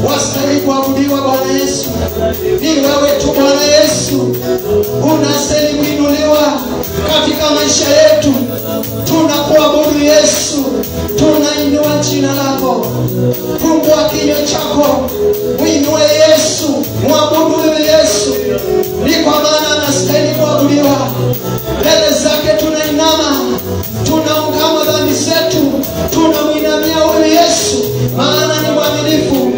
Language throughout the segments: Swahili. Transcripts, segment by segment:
Wastahili kuabudiwa Bwana Yesu. Ni wewe tu Bwana Yesu unastahili kuinuliwa katika maisha yetu. Tunakuabudu Yesu, tunainua jina lako. Fungua kinywa chako, muinue Yesu, muabudu Yesu. Ni kwa maana anastahili kuabudiwa. Mbele zake tunainama, tunaungama dhambi zetu, tunamuinamia huyu Yesu, maana ni mwaminifu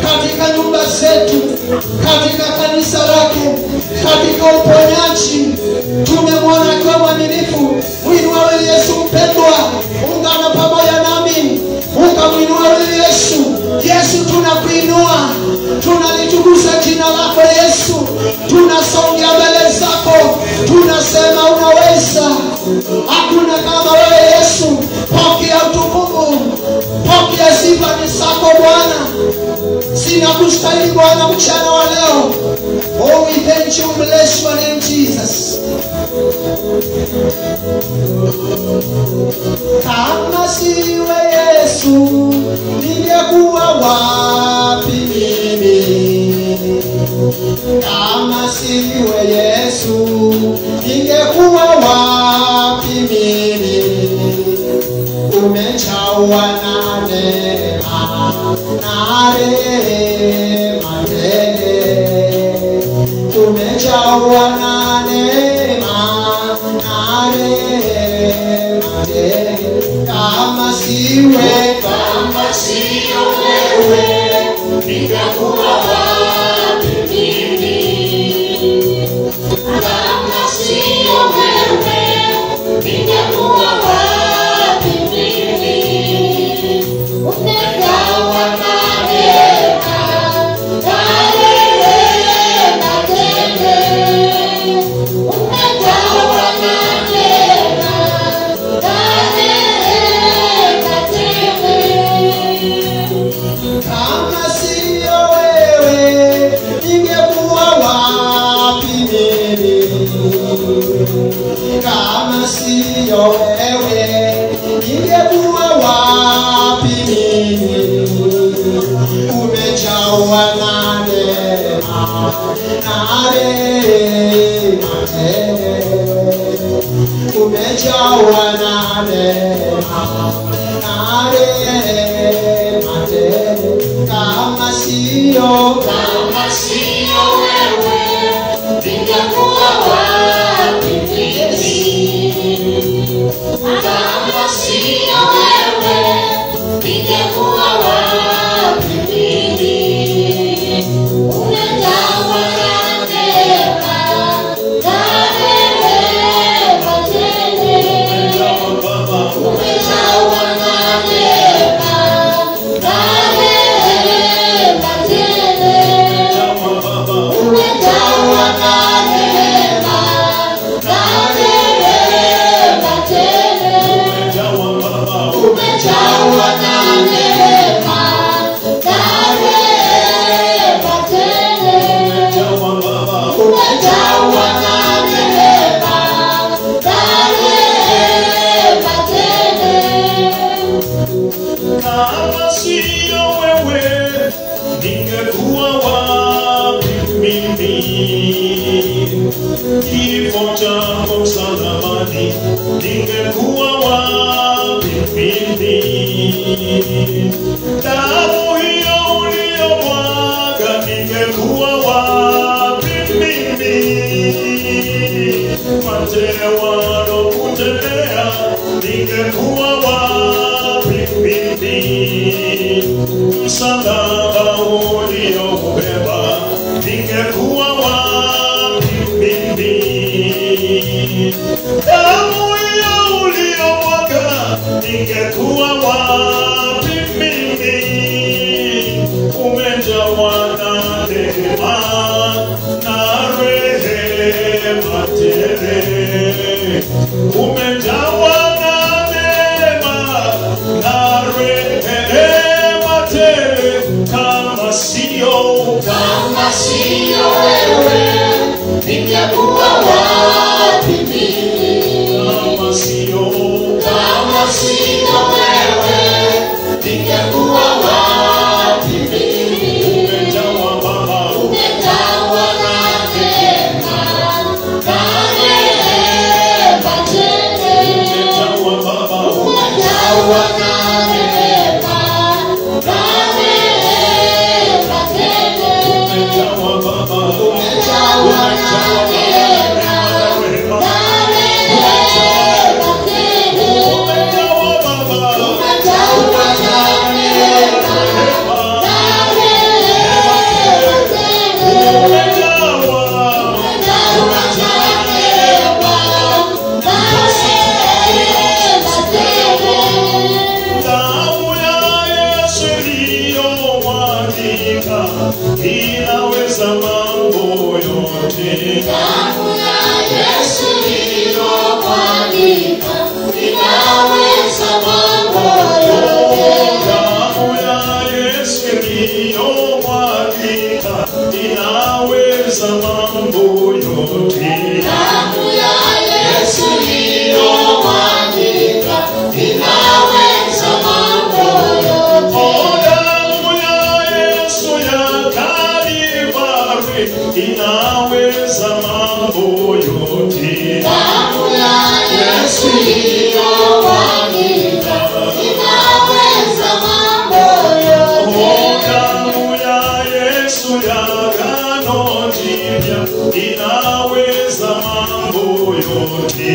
katika nyumba zetu, katika kanisa lake, katika uponyaji. Tumemwona akiwa mwaminifu. Muinue huyu Yesu mpendwa, ungana pamoja nami ukamuinua huyu Yesu. Yesu tunakuinua, tunalitukuza jina lako Yesu. Tunasongea mbele zako, tunasema unaweza. Hakuna kama wewe Yesu. Pokea utukufu, pokea sifa ni zako Bwana. Sina kustahili Bwana mchana wa leo. Oh, we thank you, bless your name Jesus. Kama siwe Yesu, ningekuwa wapi mimi? Kama siwe Yesu, ningekuwa wapi mimi? Umejawa na neema na rehema tele. Umejawa na neema na rehema tele. Kama siwe wewe, ningekuwa wapi mimi? Kama siyo wewe, ningekuwa wapi mimi? Umejawa na neema na rehema tele. Umejawa na neema na rehema tele. Kama siyo wewe, ningekuwa wapi mimi? Kama siyo wewe, ningekuwa wapi mimi? Umejawa na neema na rehema tele. Umejawa na neema na rehema tele. Kama siyo wewe, ningekuwa wapi mimi? Kama siyo wewe, ningekuwa wapi mimi? Umejawa na neema na rehema tele. Umejawa na neema na rehema tele. Umejawa na neema na rehema tele. Umejawa na neema na rehema tele. Umejawa na neema na rehema tele. Kama siyo wewe, ningekuwa wapi mimi? Kifo chako msalabani, ningekuwa wapi mimi? Damu hiyo uliyomwaga, ningekuwa wapi mimi? Matele walokutelea, ningekuwa wapi mimi? Msalaba uliobeba, ningekuwa wapi mimi? Damu hiyo uliyomwaga, ningekuwa wapi mimi? Umejawa na neema na rehema tele.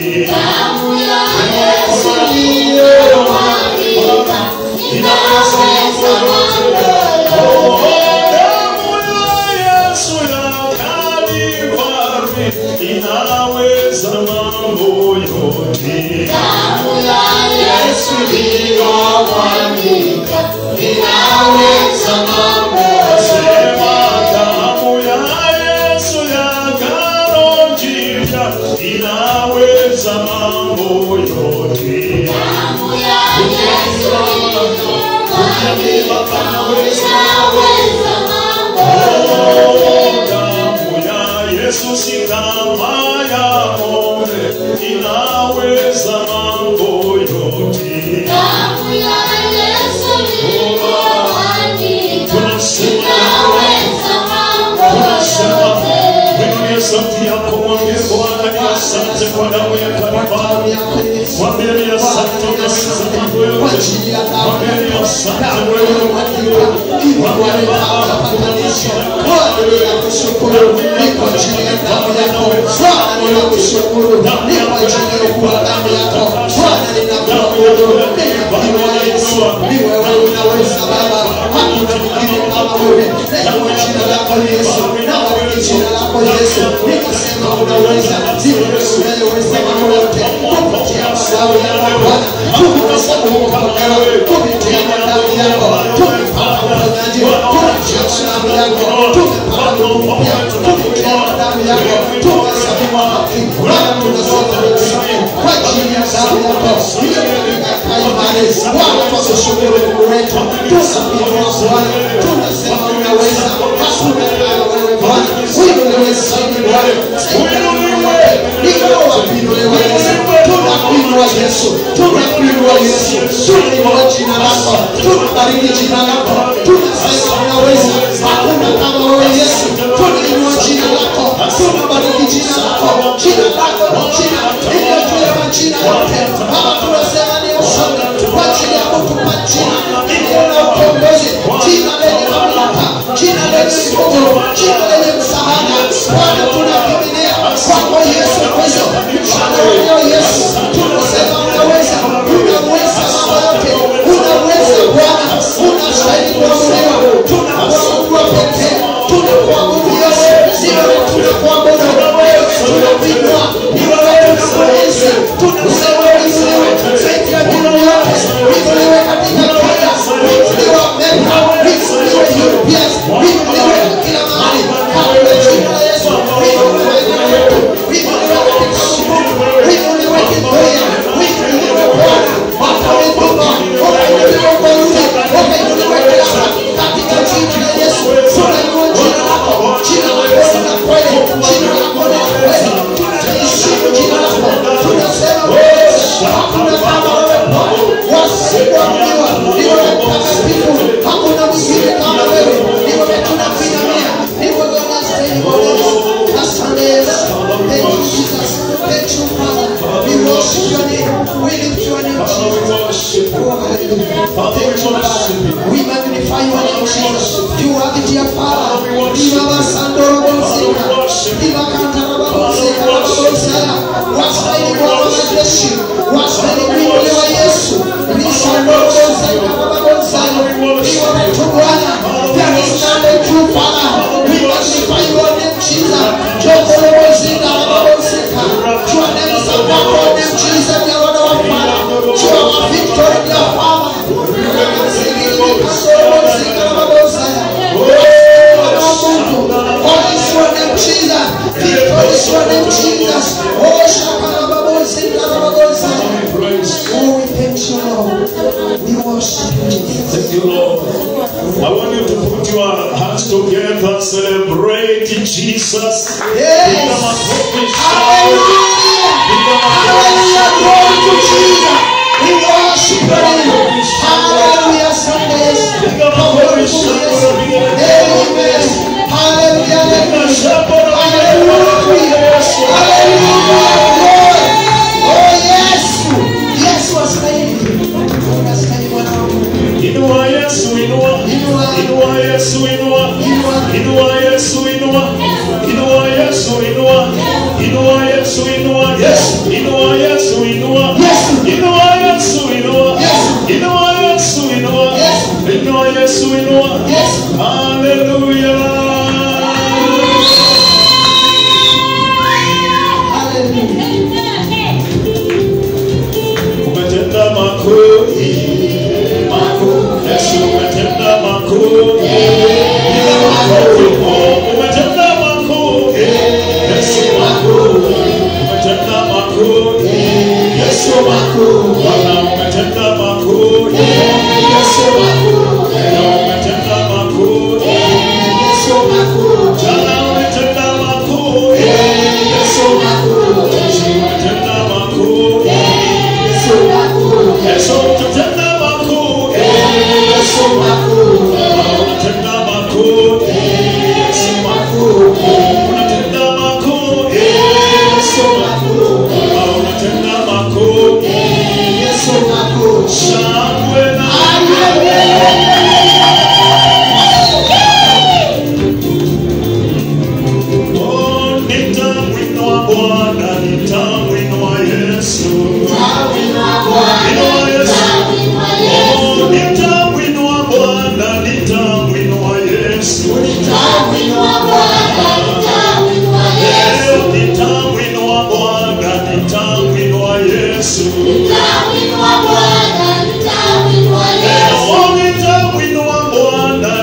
Damu ya Yesu iliyomwagika inaweza mambo yote. Damu ya Yesu ya Kalvari inaweza mambo yote. Damu ya Yesu iliyomwagika inaweza mambo yote. Sema damu ya Yesu ya Agano Jipya inaweza mambo yote. Damu ya Yesu iliyomwagika inaweza mambo yote. Damu ya Yesu si kama ya ng'ombe inaweza mambo yote. Damu ya Yesu iliyomwagika inaweza mambo yote. Wewe sauti yako mwambie Bwana ni asante kwa damu ya Kalvari. Mwambie ni asante kwa sababu wewe. Mwambie ni asante wewe. Mwambie Baba kutumisha. Ninakushukuru ni kwa ajili ya damu yako. Bwana ninakushukuru ni kwa ajili ya damu yako. Bwana ninakuabudu. Ninakuinua Yesu. Ni wewe unaweza Baba. Hakuna mwingine kama wewe. Ninakuwa jina lako Yesu. Nabariki jina lako Yesu. Nikasema unaweza. Si wewe unayeweza mambo yote. Kupitia damu yako Bwana. Kupitia damu yako. Tumepata uponyaji. Kupitia damu yako. Tumepata nguvu mpya. Kupitia damu yako. Tumehesabiwa haki. Bwana tunasema ni asante kwa ajili ya damu yako. Ile katika imani. Bwana tunakushukuru Mungu wetu. Tunakuinua Bwana. Tunasema unaweza. Hakuna kama wewe Bwana. Uinuliwe zaidi Bwana. Uinuliwe. Ndio wapinuliwe Yesu. Tunakuinua Yesu. Tunakuinua Yesu. Tunainua jina lako. Tunabariki jina lako. Tunasema unaweza. Hakuna kama wewe Yesu. Tunainua jina lako. Tunabariki jina lako. Jina lako ni jina iliyo juu ya majina yote. Baba tunasema ni asante kwa ajili ya kutupa jina iliyo na ukombozi. Jina lenye mamlaka. Jina lenye nguvu. Jina lenye msaada. Bwana tunakimbilia kwako Yesu Kristo. Msaada wako Yesu. Tunasema unaweza. Unaweza mambo yote. Unaweza Bwana. Unastahili kuabudiwa. Tunakuabudu pekee. Tunakuabudu Yesu. Si wewe tunakuabudu. Wewe tunakuinua. Ni wewe tunakuenzi. Tunasema uinuliwe katika jina lako. Uinuliwe katika kila. Uinuliwe Amerika. Uinuliwe Europeans. Uinuliwe kila mahali. Katika jina la Yesu. Uinuliwe kwetu. Uinuliwe katika Mungu. Uinuliwe Kikuya. Uinuliwe Bwana. Wakainuka. Wakainuliwe kwa yule. Wakainuliwe kila katika jina la Yesu. Tunainua jina lako. Jina lako ni la kweli. Jina lako ni la kweli. Tunaheshimu jina lako. Tunasema wewe hakuna kama wewe Bwana. Wasikuambiwa ni wewe mtakatifu. Hakuna mwingine kama wewe. Ni wewe tunakuinamia. Ni wewe unastahili Bwana. Asante Yesu. Thank you Jesus. Thank you Father. We worship your name. We lift your name Jesus. Oh hallelujah. Thank you Father. We magnify your name Jesus. You are the dear Father. Iba Sandoro Bonseka. Iba Kantara Bonseka. Wastahili Bwana majeshi. Wastahili kuinuliwa Yesu. Lisandoro Bonseka. Iwa wetu Bwana. There is none like you Father. We magnify your name Jesus. Jokoro Bonseka. Your name is above all name Jesus. The Lord our Father. You are our victory dear Father. Thank you, Lord. I want you to put your hands together, celebrate Jesus. Yes. Hallelujah. Glory to Jesus. We worship your name. Hallelujah. Sundays. Amen. Hallelujah. Hallelujah. Oh yes. Yes was made. Inua Yesu, inua. Inua Yesu, inua. Inua Yesu, inua. Inua Yesu, inua. Inua Yesu, inua. Yes. makuu. Yesu makuu. Bwana umetenda makuu. Yesu makuu. Leo umetenda makuu. Yesu makuu. Jana umetenda makuu. Yesu makuu. Yesu umetenda makuu. Yesu makuu. Yesu umetenda makuu. Yesu makuu. Unatenda makuu. Yesu makuu. Unatenda makuu. Yesu makuu. Unatenda makuu. Yesu makuu. Shangwe na oh, nitamwinua Bwana, nitamwinua Yesu. Inua Yesu. Oh, nitamwinua Bwana, nitamwinua Yesu. Leo nitamwinua Bwana, nitamwinua Yesu. Leo nitamwinua Bwana,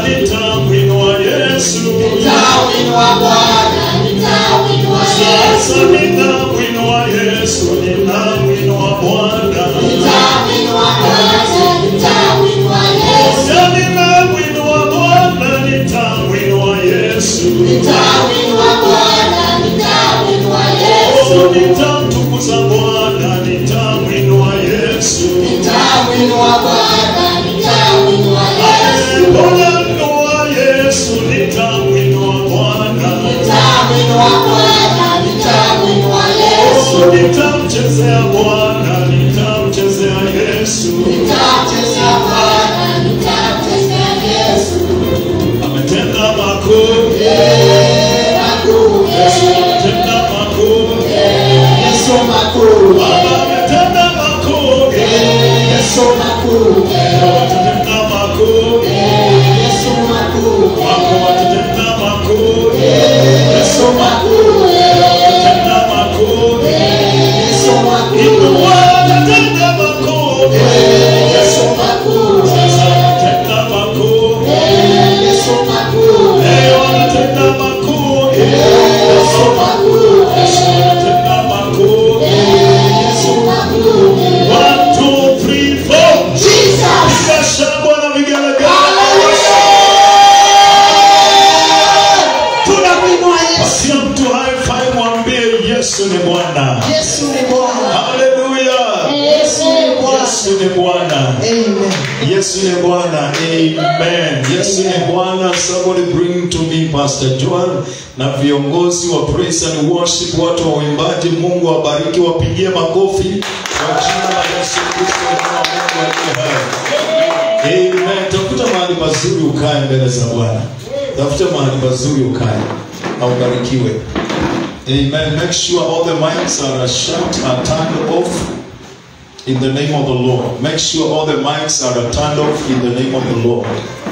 nitamwinua Yesu. Sasa ninamwinua Yesu, ninamwinua Bwana. Sasa ninamwinua Bwana, nitamwinua Yesu. Oh, nitamtukuza Bwana, nitamwinua Yesu. Bwana inua Yesu, nitamwinua Bwana. Oh, nitamchezea Bwana, nitamchezea Yesu. Ametenda makuu. Yesu ametenda makuu. Yesu makuu. Baba ametenda makuu. Yesu makuu. Ametenda makuu. Yesu makuu. Wako ametenda makuu. Yesu makuu. Ametenda makuu. Yesu makuu. Inua ametenda makuu. Yesu makuu. Sasa ametenda makuu. Yesu makuu. Leo ametenda makuu. Yesu makuu. Yesu ametenda makuu. Yesu makuu. 1, 2, 3, 4. Jesus. Piga shangwe na vigelegele. Tunamwinua Yesu. Pasia mtu high five, mwambie Yesu ni Bwana. Yesu ni Bwana. Hallelujah. Yesu ni Bwana. Yesu ni Bwana. Amen. Yesu ni Bwana. Amen. Yesu ni Bwana. Somebody bring to me Pastor Joel na viongozi wa praise and worship, watu wa uimbaji. Mungu awabariki, wapigie makofi kwa jina la Yesu Kristo na Mungu aliye hai. Amen. Tafuta mahali pazuri ukae mbele za Bwana. Tafuta mahali pazuri ukae. Aubarikiwe. Amen. Make sure all the mics are shut and turned off in the name of the Lord. Make sure all the mics are turned off in the name of the Lord.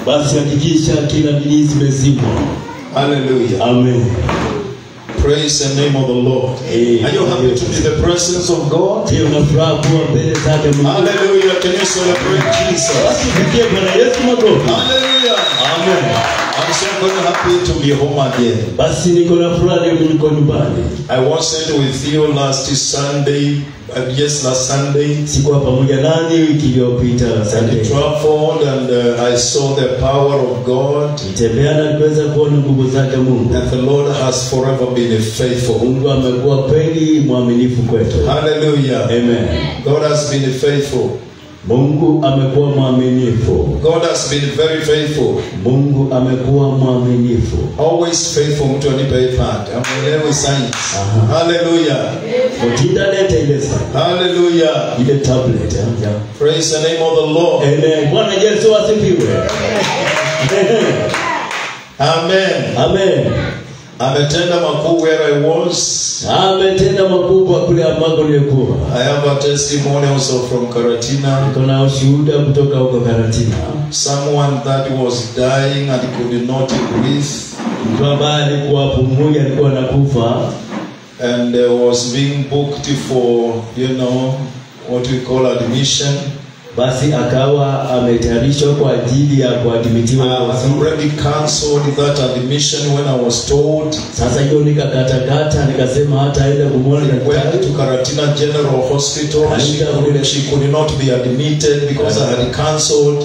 Basi hakikisha kila nini zimezimwa. Hallelujah. Amen. Praise the name of the Lord. Amen. Are you happy to be in the presence of God? Je, unafuraha kuwa mbele zake Mungu? Hallelujah. Can you celebrate Jesus? Basi fikie Bwana Yesu makofi. Hallelujah. Amen. I'm so very happy to be home again. Basi niko na furaha leo niko nyumbani. I wasn't with you last Sunday. Last Sunday. Sikuwa pamoja nani wiki iliyopita I Sunday. traveled and I saw the power of God. Nitembea na kuweza kuona nguvu zake Mungu. And the Lord has forever been faithful. Mungu amekuwa kweli mwaminifu kwetu. Hallelujah. Amen. God has been faithful. Mungu amekuwa mwaminifu. God has been very faithful. Mungu amekuwa mwaminifu. Always faithful. Mtu anipe iPad. Amuelewe science. Hallelujah. Mutinda leta ile sana. Hallelujah. Ile tablet ya. Praise the name of the Lord. Amen. Bwana Yesu asifiwe. Amen. Amen. Ametenda makuu where I was. Ametenda makubwa kule ambako nilikuwa. I have a testimony also from Karatina. Kuna ushuhuda kutoka huko Karatina. Someone that was dying and could not breathe. Mtu ambaye alikuwa pumui, alikuwa anakufa. And was being booked for, what we call admission. basi akawa ametayarishwa kwa ajili ya kuadmitiwa. I was already cancelled that admission when I was told. Sasa hiyo nikakatakata, nikasema hata aenda kumwona Went to Karatina General Hospital. She could not be admitted because I had cancelled.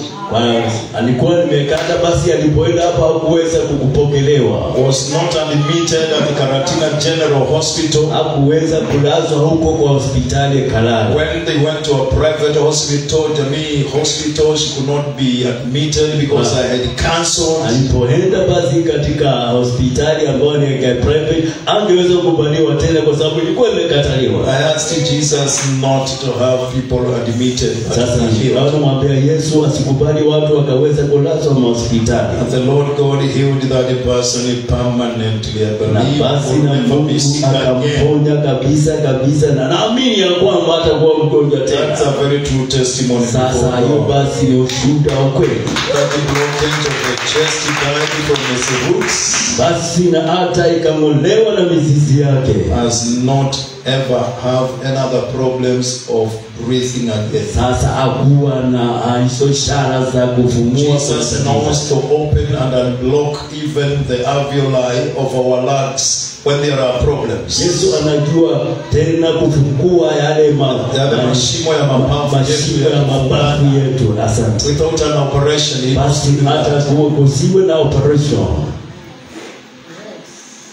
Alikuwa nimekata, basi alipoenda hapa hakuweza kukupokelewa. Was not admitted at the Karatina General Hospital. Hakuweza kulazwa huko kwa hospitali Kalala. When they went to a private hospital, she could not be admitted because I had cancelled. Alipoenda basi katika hospitali ambayo ni private, angeweza kubaliwa tena kwa sababu ilikuwa imekataliwa. I asked Jesus not to have people admitted. Sasa nikamwambia Yesu asikubali watu wakaweza kulazwa hospitali. And the Lord God healed that person permanently. I believe. Basi na Mungu akamponya kabisa na naamini ya kwamba atakuwa mgonjwa tena. That's a very true testimony. Sasa hiyo basi ni ushuhuda wa kweli. That the blockage of the chest died from its roots. Basi na hata ikamolewa na mizizi yake. Has not ever have any other problems of breathing again. Sasa hakuwa na hizo ishara za kufumua. Jesus knows to open and unblock even the alveoli of our lungs when there are problems. Yesu anajua tena kufungua yale mashimo ya mapafu yetu. Asante. Without an operation, basi hata kusiwe na operation.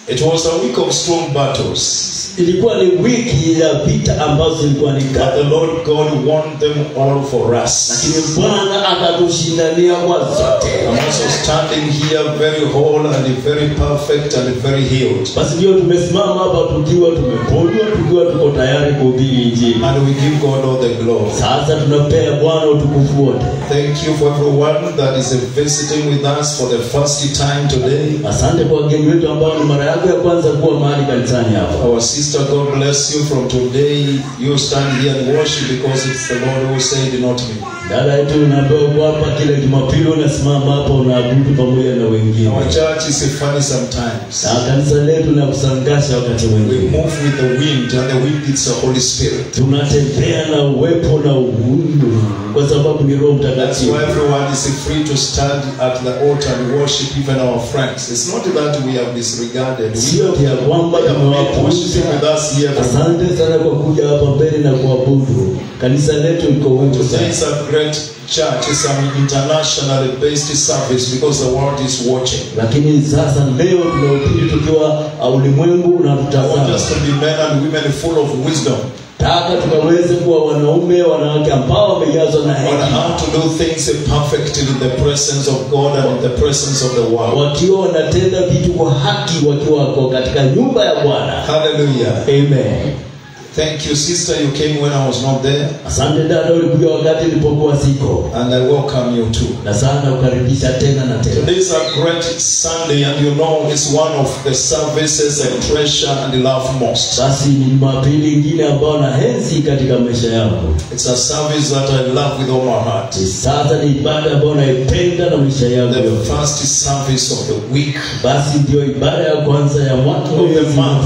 It was a week of strong battles. Ilikuwa ni wiki ya vita ambazo zilikuwa ni kali. The Lord God won them all for us. Lakini Bwana akatushindania kwa zote. I'm also standing here very whole and very perfect and very healed. Basi ndio tumesimama hapa tukiwa tumeponywa, tukiwa tuko tayari kuhubiri Injili. And we give God all the glory. Sasa tunapea Bwana utukufu wote. Thank you for everyone that is visiting with us for the first time today. Asante kwa wageni wetu ambao ni mara yako ya kwanza kuwa mahali kanisani hapa. Our sister, God bless you. From today, you stand here and worship because it's the Lord who said, not me. Dada yetu unaambiwa kwamba kila Jumapili unasimama hapa unaabudu pamoja na wengine. Our church is funny sometimes. Na kanisa letu na kusangasha wakati mwingine. We move with the wind, and the wind is the Holy Spirit. Tunatembea na uwepo na uwingu kwa sababu ni Roho Mtakatifu. That's why everyone is free to stand at the altar and worship, even our friends. It's not that we have disregarded. Sio ya kwamba tumewapuuza. Asante sana kwa kuja hapa mbele na kuabudu. Kanisa letu liko huko sana. It's a great church. It's an internationally based service because the world is watching. Lakini sasa leo tunahubiri tukiwa ulimwengu unatutazama. I want us to be men and women full of wisdom. Taka tukaweze kuwa wanaume wanawake ambao wamejazwa na hekima. How to do things perfectly in the presence of God and in the presence of the world. Wakiwa wanatenda vitu kwa haki wakiwa katika nyumba ya Bwana. Hallelujah. Amen. Thank you, sister. You came when I was not there. Asante dada, ulikuja wakati nilipokuwa siko. And I welcome you too. Na sana ukaribisha tena na tena. Today is a great Sunday, and you know it's one of the services I treasure and love most. Basi ni Jumapili nyingine ambayo naenzi katika maisha yangu. It's a service that I love with all my heart. Sasa ni ibada ambayo naipenda na maisha yangu. The first service of the week. Basi ndio ibada ya kwanza ya mwaka of the month.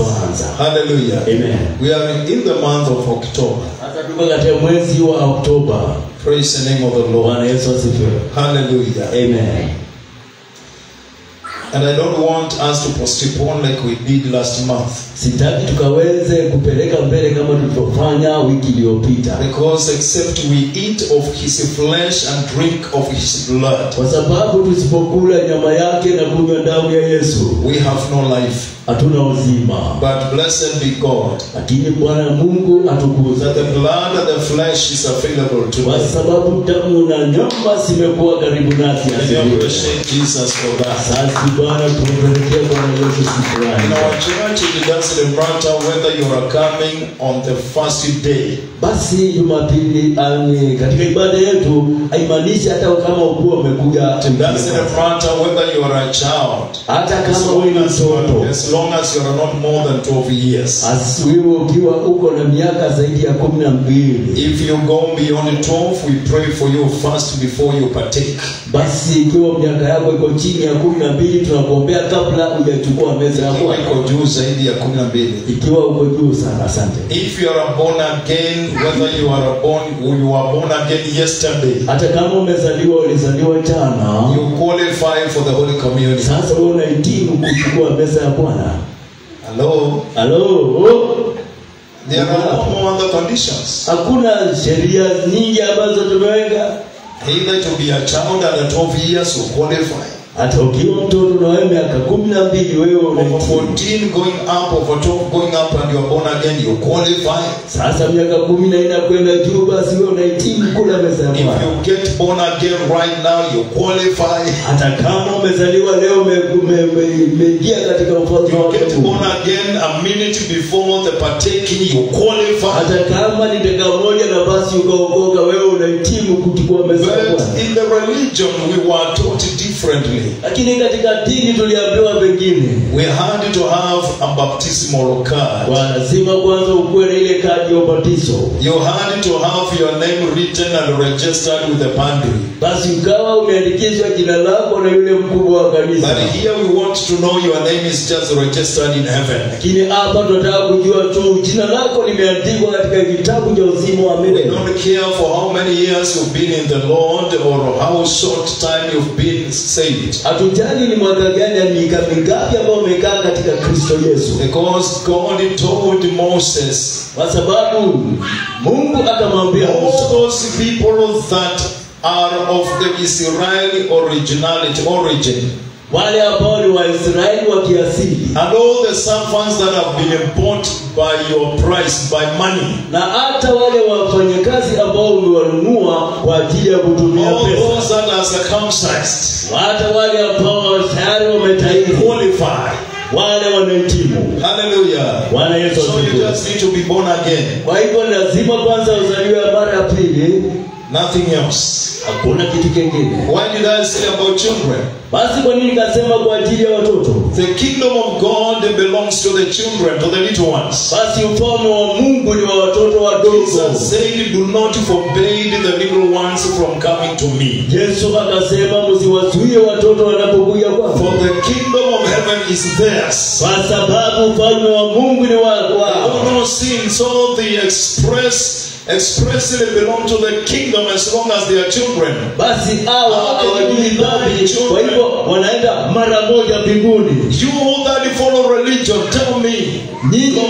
Hallelujah. Amen. We are in the month of October. Tuko katika mwezi wa Oktoba. Praise the name of the Lord. Bwana Yesu asifiwe. Hallelujah. Amen. And I don't want us to postpone like we did last month. Sitaki tukaweze kupeleka mbele kama tulivyofanya wiki iliyopita. Because except we eat of his flesh and drink of his blood. Kwa sababu tusipokula nyama yake na kunywa damu ya Yesu, we have no life. Hatuna uzima. But blessed be God. Lakini Bwana Mungu atukuzwe. That the blood and the flesh is available to us. Kwa sababu damu na nyama zimekuwa karibu nasi. Appreciate Jesus for that. Sasa Bwana tumpelekee Bwana Yesu sifa. In our church it doesn't matter whether you are coming on the first day. Basi Jumapili katika ibada yetu haimaanishi hata kama ukua umekuja. It doesn't matter whether you are a child. Hata kama wewe ni mtoto. As long as you are not more than 12 years. Asiwewe ukiwa uko na miaka zaidi ya 12. If you go beyond 12, we pray for you first before you partake. Basi ikiwa miaka yako iko chini ya 12 tunakuombea kabla hujachukua meza yako. Ikiwa iko juu zaidi ya 12. Ikiwa uko juu sana, asante. If you are born again, whether you are born again yesterday, Hata kama ulizaliwa jana, you qualify for the Holy Communion. sasa wewe unahitimu kuchukua meza ya Bwana. Hello. There are no more other conditions. Hakuna sheria nyingi ambazo tumeweka. Either to be a child under 12 years, you qualify. Hata ukiwa mtoto na wewe miaka 12 wewe Over unahitimu. 14 going up, over 12 going up, and you are born again, you qualify. Sasa miaka 14 kwenda juu, basi wewe unahitimu kula meza ya If Bwana. you get born again right now, you qualify. Hata kama umezaliwa leo umeingia katika ufalme You wa get Mungu. born again a minute before the partaking, you qualify. Hata kama ni dakika moja na basi ukaokoka, wewe unahitimu kuchukua meza ya But Bwana. in the religion, we were taught differently. Lakini katika dini tuliambiwa pengine We had to have a baptismal card. lazima kwanza ukuwe na ile kadi ya ubatizo. You had to have your name written and registered with the padre. Basi ukawa umeandikishwa jina lako na yule mkubwa wa kanisa. But here we want to know your name is just registered in heaven. Lakini hapa tunataka kujua tu jina lako limeandikwa katika kitabu cha uzima wa We milele. don't care for how many years you've been in the Lord or how short time you've been saved. Hatujali ni mwaka gani na miaka mingapi ambao umekaa katika Kristo Yesu. Because God told Moses, Kwa sababu Mungu akamwambia all Musa, those people that are of the Israeli origin, wale ambao ni Waisraeli wa kiasili, and all the servants that have been bought by your price, by money, na hata wale wafanyakazi ambao umewanunua kwa ajili ya kutumia all pesa, those that are circumcised, hata wale ambao tayari wametahiri, qualify. wale wanahitimu. Hallelujah. Bwana Yesu So you asifiwe. just need to be born again. Kwa hivyo lazima kwanza uzaliwe mara ya pili, Nothing else. hakuna kitu kingine. Why did I say about children? Basi kwa nini nikasema kwa ajili ya watoto? The kingdom of God belongs to the children, to the little ones. Basi ufalme wa Mungu ni wa watoto wadogo. Jesus said, do not forbid the little ones from coming to me. Yesu akasema msiwazuie watoto wanapokuja kwangu. For the kingdom of heaven is theirs. Kwa sababu ufalme wa Mungu ni They wao. don't know sin, so they expressly belong to the kingdom as long as they are children. Basi hawa hawajui dhambi, kwa hivyo wanaenda mara moja mbinguni. You that follow religion, tell me, Nyinyi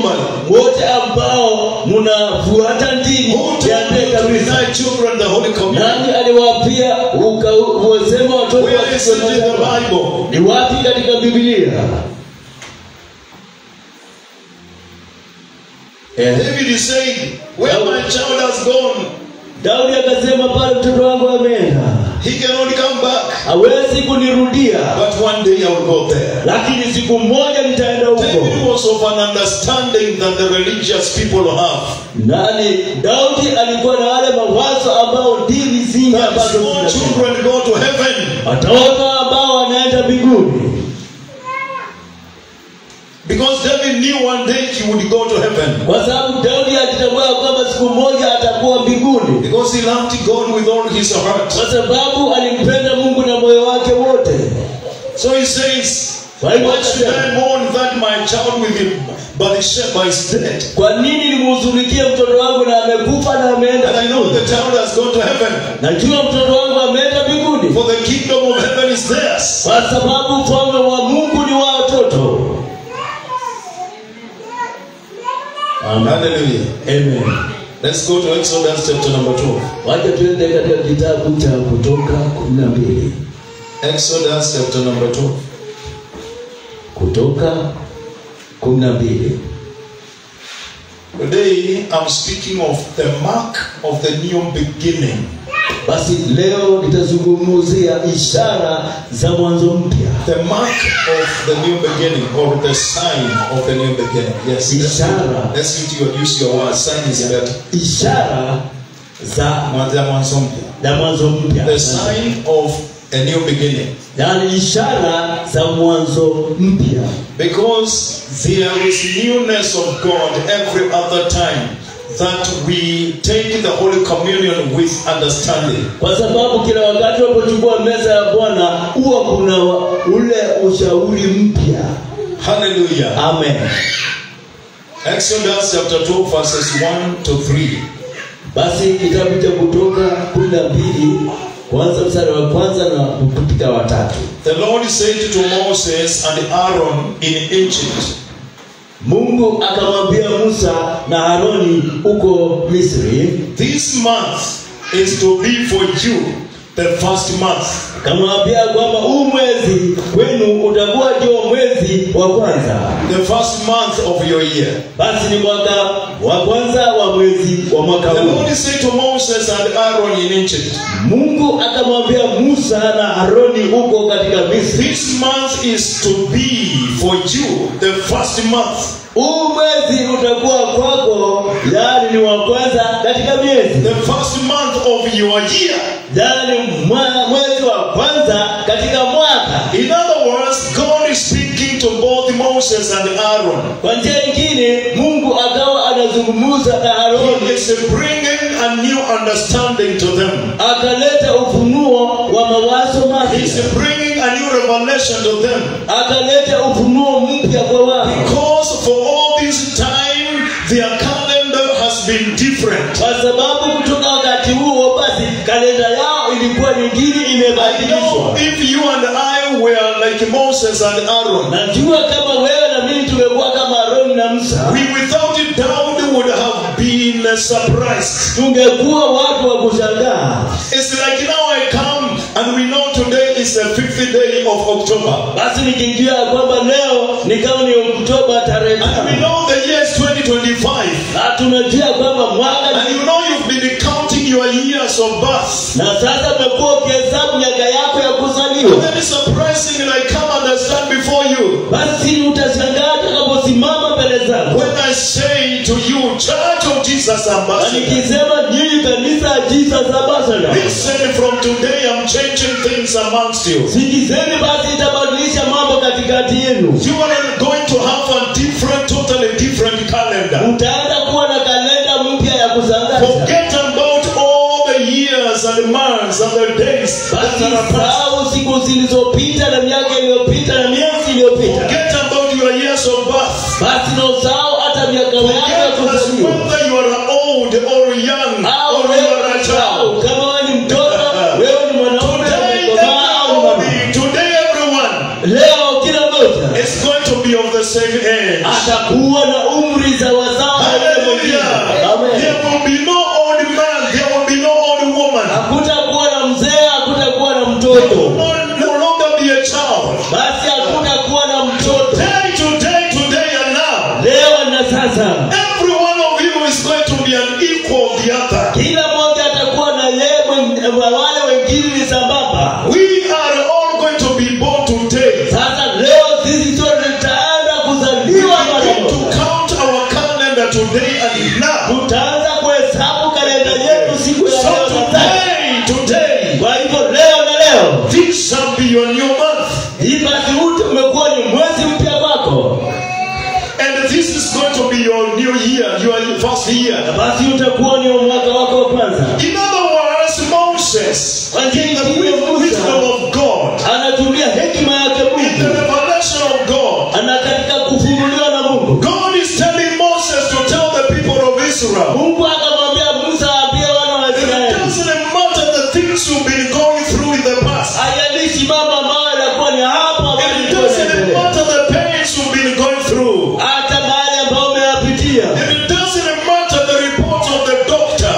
wote ambao mnafuata dini, who told niambie you to kabisa, deny children the Holy Communion? nani aliwaapia uwasema watoto Where is it in the Bible? ni wapi katika Biblia? David is saying, where my child has gone, Daudi akasema pale mtoto wangu ameenda, he cannot come back. hawezi kunirudia, But one day I will go there. lakini siku moja nitaenda huko. David was of an understanding that the religious people have. Nani? Daudi alikuwa na wale mawazo ambao dini zingi That ambazo small zinasema. children go to heaven. Watoto ambao wanaenda mbinguni. Because David knew one day he would go to heaven. Kwa sababu Daudi alitambua kwamba siku moja atakuwa mbinguni. Because he loved God with all his heart. Kwa sababu alimpenda Mungu na moyo wake wote. So he says, Kwa hivyo why should akasema, I mourn that my child with him, but Sheba is dead? kwa nini nimhuzunikie mtoto wangu na amekufa na ameenda And I know mbinguni? the child has gone to heaven. Najua mtoto wangu ameenda mbinguni. For the kingdom of heaven is theirs. Kwa sababu ufalme wa Mungu ni wa watoto. Hallelujah. Amen. Let's go to Exodus chapter number 12. Wacha tuende katika kitabu cha Kutoka 12. Exodus chapter number 12. Kutoka 12. Today I'm speaking of the mark of the new beginning. Basi leo nitazungumzia ishara za mwanzo mpya. The mark of the new beginning, or the sign of the new beginning. Yes. Ishara. Let's use your word. Sign is better. Ishara za mwanzo mpya. The sign of a new beginning. Yani ishara za mwanzo mpya. Because there is newness of God every other time. that we take the Holy Communion with understanding. Kwa sababu kila wakati unapochukua meza ya Bwana huwa kuna ule ushauri mpya. Hallelujah. Amen. Exodus chapter 2 verses 1 to 3. Basi kitabu cha Kutoka 12 kuanza mstari wa kwanza na kupita wa 3. The Lord said to Moses and Aaron in Egypt, Mungu akamwambia Musa na Haroni huko Misri, this month is to be for you the first month. Akamwambia kwamba huu mwezi wenu utakuwa ndio mwezi wa kwanza. The first month of your year. Basi ni mwaka wa kwanza wa mwezi wa mwaka The huu. Lord said to Moses and Aaron in Egypt, Mungu akamwambia Musa na Haroni huko katika Misri, this month is to be for you the first month. huu mwezi utakuwa kwako, yaani ni wa kwanza katika miezi. The first month of your year. Yaani mwezi wa kwanza katika mwaka. In other words, God is speaking to both Moses and Aaron. Kwa njia nyingine Mungu akawa anazungumza na Haroni. He is bringing a new understanding to them. Akaleta ufunuo wa mawazo He is mapya. bringing a new revelation to them. Akaleta ufunuo mpya kwa wao. Because for all this time, their calendar has been different. Kwa sababu kutoka wakati huo basi kalenda yao ilikuwa nyingine I know imebadilishwa. if you and I were like Moses and Aaron, Najua kama wewe na mimi tumekuwa kama Haroni na Musa, we without a doubt would have been surprised. tungekuwa watu wa kushangaa. It's like now I come and we know today is the 5th day of October. Basi nikiingia kwamba leo ni kama ni Oktoba tarehe And we 5. know the year is 2025. Na tunajua kwamba mwaka And you know you've been counting your years of birth. na sasa umekuwa ukihesabu miaka yako ya kuzaliwa. That is surprising and I come and stand before you. Basi utashangaa utakaposimama mbele zangu. When I say to you, Church of Jesus Na Ambassador, nikisema nyinyi kanisa ya Jesus Ambassador, listen, from today I'm changing things amongst you. sikizeni basi itabadilisha mambo katikati yenu. You are going to have a different, totally different calendar. Utaanza kuwa na kalenda mpya ya kushangaza. Forget about all the years and the months and the days that Basi are past. sahau siku zilizopita na miaka iliyopita na miezi iliyopita. Forget about your years of birth. Basi na usahau hata miaka yako ya Forget as kuzaliwa. whether you are old or young Au or you wewe are a ni child. kama wewe ni mtoto, wewe ni mwanaume, Today, umekomaa au mama. everybody, today everyone Leo kila mmoja is going to be of the same age. atakuwa na umri za wazao na yule mwingine. Hallelujah. Amen. There will be no old man, there will be no old woman. Hakutakuwa na mzee, hakutakuwa na mtoto. No longer be a child. Basi hakutakuwa na mtoto. Today and now. Leo na sasa. Every one of you is going to be an equal of the other. Kila mmoja atakuwa na yeye wale wengine ni sambamba. We are all going to be born today. Sasa leo sisi sote tutaanza We kuzaliwa are going mara to moja. count our calendar today and now. Tutaanza kuhesabu kalenda yetu siku ya So leo na sasa. today, Kwa hivyo leo na leo, this shall be your new month. hii basi ute umekuwa ni mwezi mpya kwako. And this is going to be your new year, your first year. Basi utakuwa ni mwaka wako wa kwanza. In other words, Moses, Kwa njia in the nyingine wisdom Musa of God, anatumia hekima yake in the Mungu. revelation of God, Ana katika kufunguliwa na Mungu. God is telling Moses to tell the people of Israel, Mungu akamwambia Musa aambie wana wa it Israeli. doesn't matter the things you've been going through in the past. Haijalishi mambo ambayo yalikuwa ni hapo ambayo It yalikuwa doesn't yanaendelea. matter the pains you've been going through. Hata mahali ambayo umeyapitia. It doesn't matter the report of the doctor.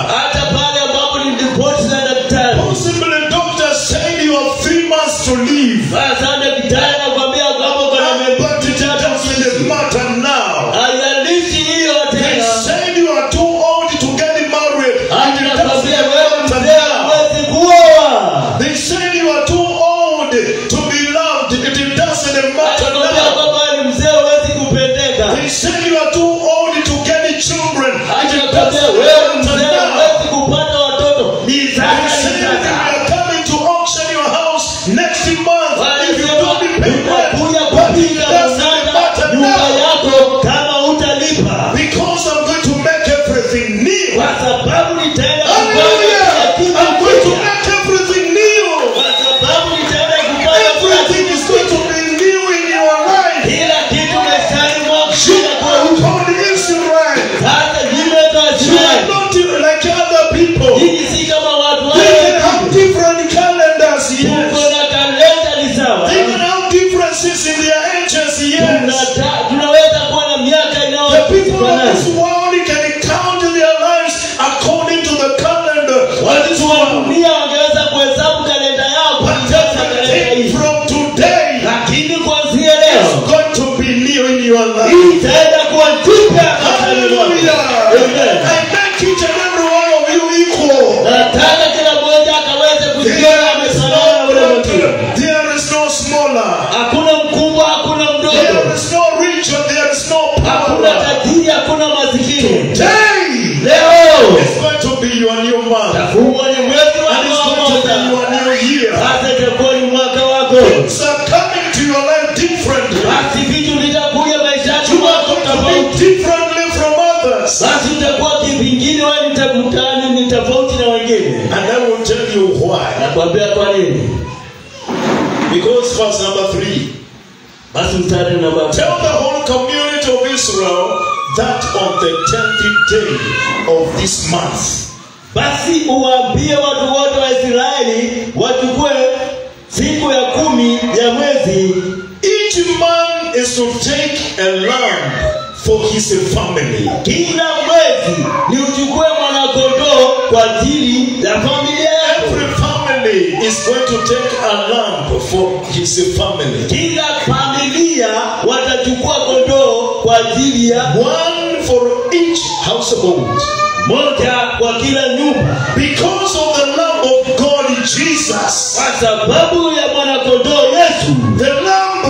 well. dunia wangeweza kuhesabu kalenda yao But kulingana na kalenda everything hii. from today Lakini kuanzia is leo going to be new in your life. hii itaenda kuwa jipya maishani mwako. Hallelujah. Amen. I make each and every one of you equal. Nataka kila mmoja akaweze kujiona amefanana na ule mwingine. There is no smaller. Hakuna mkubwa, hakuna mdogo. There is no rich and there is no Hakuna power. tajiri, hakuna masikini. Today Leo is going to be your new month. huu ni mwezi And it's wako wa going to be kwanza. your new year. Sasa itakuwa ni mwaka wako. Things are coming to your life differently. Basi vitu vitakuja maishani You are mwako going to tofauti. be differently from others. Basi utakuwa kivingine, wewe ni tofauti na wengine. And I will tell you why. Nakwambia kwa nini. Because verse number 3. Basi mstari namba Tell the whole community of Israel that on the 10th day of this month, basi uwaambie watu wote wa Israeli wachukue siku ya 10 ya mwezi. each man is to take a lamb for his family. Kila mwezi ni uchukue mwanakondoo kwa ajili ya familia yako. Every family is going to take a lamb for his family. Kila familia watachukua kondoo kwa ajili ya One for each household. moja kwa kila nyumba, Because of the Lamb of God, Jesus. kwa sababu ya mwanakondoo Yesu. The lamb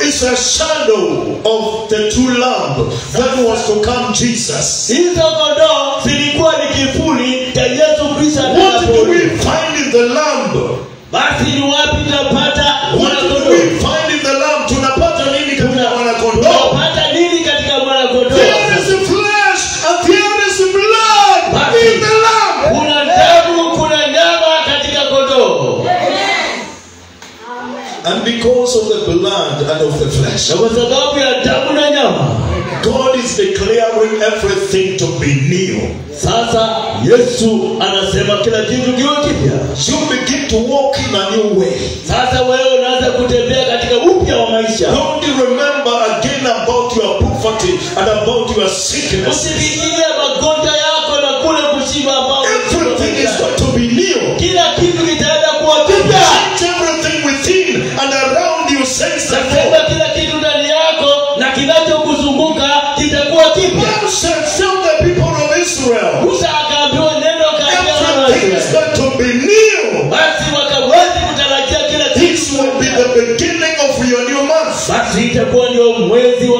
is a shadow of the true lamb that was to come, Jesus. Hizo kondoo zilikuwa ni kivuli cha Yesu Kristo What do we atakaporudi. find in the lamb? Basi ni wapi tutapata What do mwanakondoo? we find in the lamb? Tunapata nini katika mwanakondoo? Tunapata nini katika mwanakondoo? There is flesh and there is blood in the lamb. Kuna damu, kuna nyama katika kondoo. And because of the blood and of the flesh, Na kwa sababu ya damu na nyama, God is declaring everything to be new. sasa Yesu anasema kila kitu kiwe kipya. You begin to walk in a new way. Sasa wewe unaanza kutembea katika upya wa maisha. Don't you remember again about your poverty and about your sickness. Usifikirie magonjwa yako na kule kushindwa ambao Everything is going to be new. kila kitu kitaenda kuwa kipya. Change everything within and around you, says the Nasema Lord. kila kitu ndani yako na kinachokuzunguka kitakuwa kipya. God said, tell the people of Israel, Musa akaambiwa neno kaambia wana wa everything is Israeli. going to be new. Basi wakawezi kutarajia kila This kitu. will be the beginning of your new month. Basi itakuwa ndio mwezi wa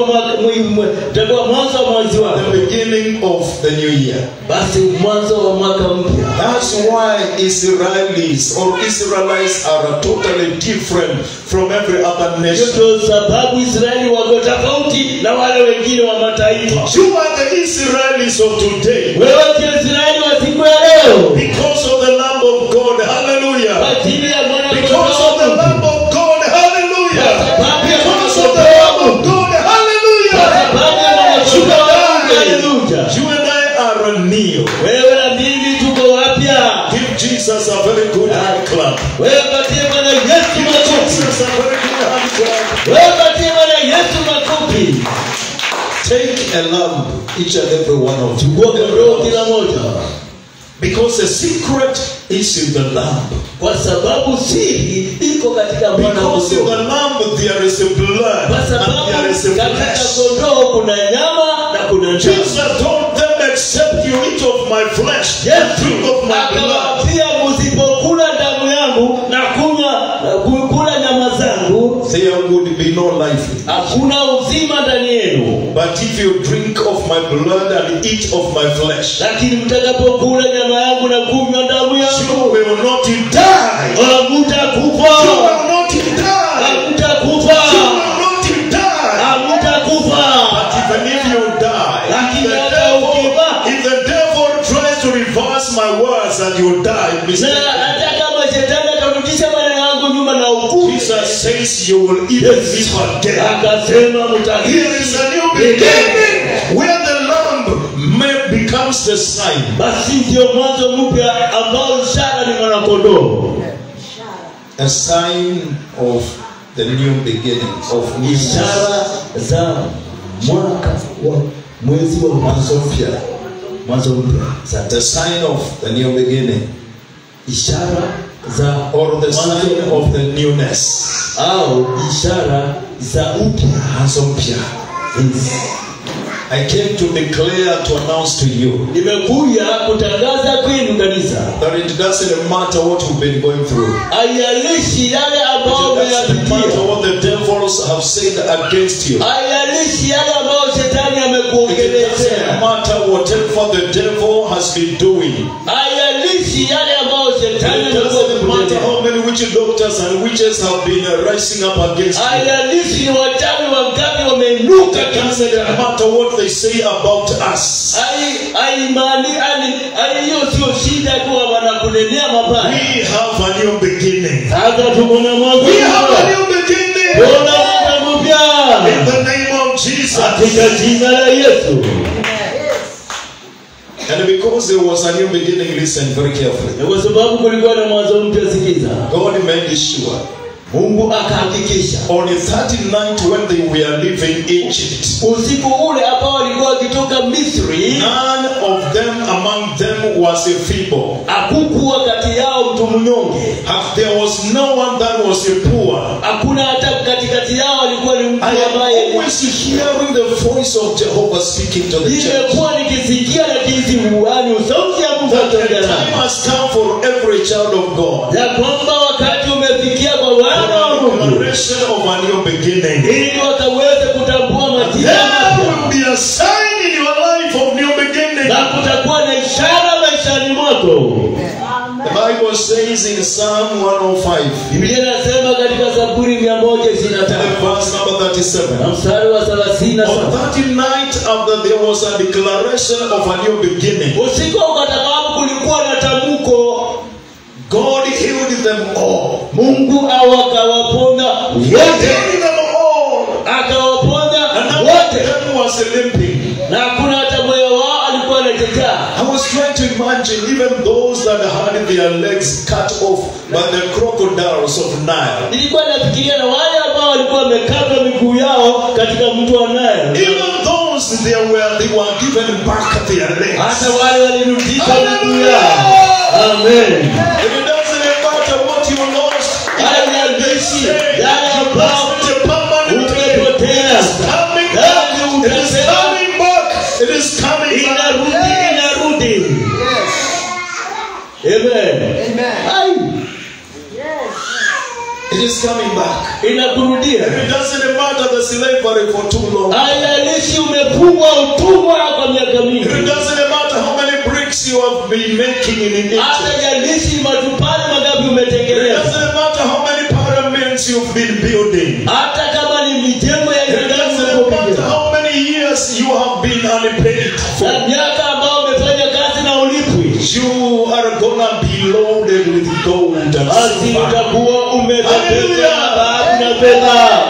itakuwa mwanzo wa mwezi The wako. beginning of the new year. Basi mwanzo wa mwaka mpya. That's why Israelis or Israelites are totally different from every other Hiyo nation. ndio sababu Israeli wako tofauti na wale wengine wa mataifa. You are the Israelis of today. Wewe ni Israeli wa siku ya leo. Because of the Lamb of God, hallelujah. Kwa ajili ya mwana Because of the kondoo. Lamb of God, hallelujah. Sababu ya Because mwana of the Lamb of kondoo. God, hallelujah. Sababu ya mwana kondoo. Hallelujah. You and I are new. Wewe na mimi tuko wapya. Give Jesus a very good hand clap. Wewe patie Bwana Yesu Give makofi. Jesus a very good hand clap. Wewe patie Bwana Yesu makofi. Take a lamb, each and every one of you. Chukua kondoo kila moja. Because the secret is in the lamb. Kwa sababu siri iko katika mwana Because in kondoo. the lamb there is a blood Kwa and sababu there is a katika flesh. kondoo kuna nyama na kuna nyama. Jesus told them, except you eat of my flesh and drink of my blood, Akawaambia msipokula damu yangu na kula nyama zangu, there would be no life. hakuna uzima ndani yenu. But if you drink of my blood and eat of my flesh, Lakini mtakapokula nyama yangu na kunywa damu you yangu, will not die. hamtakufa. You will not die. Hamtakufa. You will not die. Hamtakufa. But even if you die, Lakini hata ukifa, if the devil tries to reverse my words and you die, na mistakenly, hata kama shetani atarudisha maneno yangu nyuma na ukufe, Jesus says you will even live again. akasema Here mtaishi. is a new beginning where the lamb becomes the sign. Basi ndio mwanzo mpya ambao ishara ni mwanakondoo. A sign of the new beginning of new Ishara za mwaka wa mwezi wa mwanzo mpya. mwanzo mpya. The sign of the new beginning. Ishara za Or the sign of the newness. au ishara za upya. Mwanzo mpya. I came to declare, to announce to you, Nimekuja kutangaza kwenu kanisa, that it doesn't matter what you've been going through. hayalishi yale ambayo It doesn't matter umeyapitia, what the devils have said against you. hayalishi yale ambayo shetani It doesn't amekuongelezea, matter whatever the devil has been doing. hayalishi yale ambayo shetani It doesn't matter amekuongelezea, how many witch doctors and witches have been rising up against you. hayalishi ni wachawi wangapi wameinuka It kanisa. doesn't matter what they say about us. Hiyo sio shida kuwa wanakunenea mabaya. We have a new beginning. Sasa tuko na mwanzo. We have a new beginning. Kuna mwanzo mpya. In the name of Jesus. Katika jina la Yesu. And because there was a new beginning, listen very carefully. Na kwa sababu kulikuwa na mwanzo mpya, sikiza. God made sure Mungu akahakikisha on the 39th when they were leaving Egypt, usiku ule ambao walikuwa wakitoka Misri, none of them among them was a feeble. hakukuwa kati yao mtu mnyonge. There was no one that was a poor. Hakuna hata katikati yao alikuwa ni mtu I am ambaye always hearing the voice of Jehovah speaking to the church. nimekuwa nikisikia na kizimuani sauti ya Mungu That the akiongea. time has come for every child of God. Ya kwamba wakati umefikia kwa wana wa Mungu Declaration of a new beginning. ili wakaweze kutambua majina There mapya. will be a sign in your life of new beginning. Na kutakuwa na ishara maishani mwako. The Bible says in Psalm 105, Biblia inasema katika Zaburi 125 verse number 37. na mstari wa On 37, that night after there was a declaration of a new beginning, usiku kwa sababu kulikuwa na tamko, God healed them all. Mungu akawapona He wote, healed them all. akawapona And none of wote, them was limping. na hakuna hata mmoja wao alikuwa anatetea. I was trying to imagine even those that had their legs cut off by the crocodiles of Nile. Nilikuwa nafikiria na wale ambao walikuwa wamekatwa miguu yao katika mto wa Nile, Even those they were given back their legs. hata wale walirudisha miguu yao. Amen. It doesn't matter what you lost. Haijalishi yale ambao It's a permanent thing. umepotea, Coming yale back. It is utasema coming back. It is coming back. inarudi. Amen. Ai, It is coming back. inakurudia. It doesn't matter the slavery for too long. Haijalishi umefungwa utumwa kwa miaka mingi. It doesn't matter how many bricks you have been making in Egypt. Haijalishi matupale magapi It umetengeneza. doesn't matter how many pyramids you've been building. Hata kama ni mijengo ya It doesn't matter how many years you have been unpaid for. na miaka ambao umefanya kazi na ulipwi, You are gonna be loaded with gold and basi silver. utakuwa umebebwa Hallelujah. na dhahabu na fedha.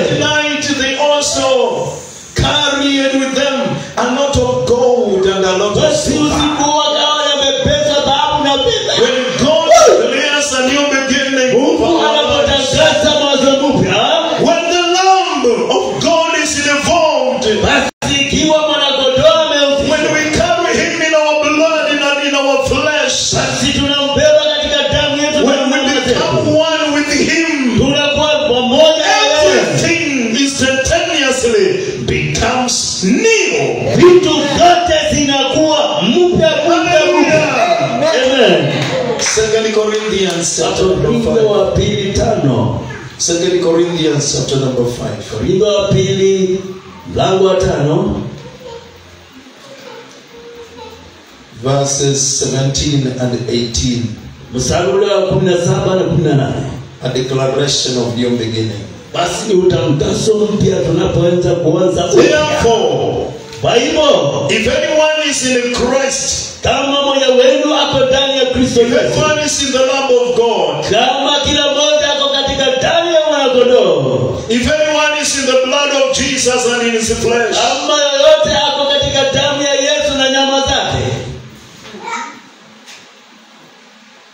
Tonight they also carried with them a lot of gold and a lot of Basi silver. usiku wakawa wamebeba dhahabu na fedha. When God declares a new beginning, Mungu anapotangaza mwanzo mpya, when the Lamb of God is involved, basi ikiwa mwanakondoo when amehusika, we carry him in our blood and in our flesh, basi tunambeba katika damu yetu na when we nyama become zetu. one with him, Tunakuwa pamoja na yeye. everything instantaneously becomes new. Vitu zote zinakuwa mpya mpya mpya. Amen. 2 Corinthians chapter number Korintho 5. wa pili 5. 2 Corinthians chapter number 5. Korintho wa pili mlango wa 5 Verses 17 and 18. mstari ule wa 17 na 18. A declaration of new beginning. Basi ni utangazo mpya tunapoanza kuanza upya. Therefore, Kwa hivyo if anyone is in Christ, kama mmoja wenu ako ndani ya Kristo if Yesu, anyone is in the Lamb of God, kama kila mmoja ako katika damu ya mwanakondoo, if anyone is in the blood of Jesus and in his flesh, kama yoyote ako katika damu ya Yesu na nyama zake,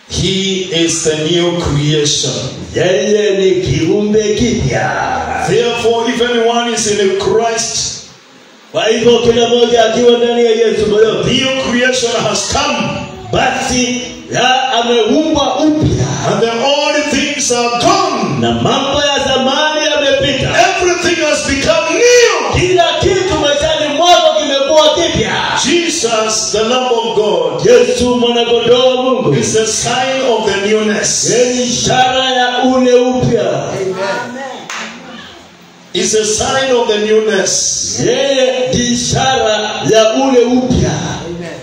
he is the new creation. yeye ni kiumbe kipya. Therefore, if anyone is in Christ, Kwa hivyo kila mmoja akiwa ndani ya Yesu moyo, new creation has come. basi ameumbwa upya. And the old things are gone. Na mambo ya zamani yamepita. Everything has become new. Kila kitu maishani mwako kimekuwa kipya. Jesus, the Lamb of God, Yesu mwana kondoo wa Mungu, is a sign of the newness. ni ishara ya ule upya. It's a sign of the newness. Yeye ni ishara ya ule upya.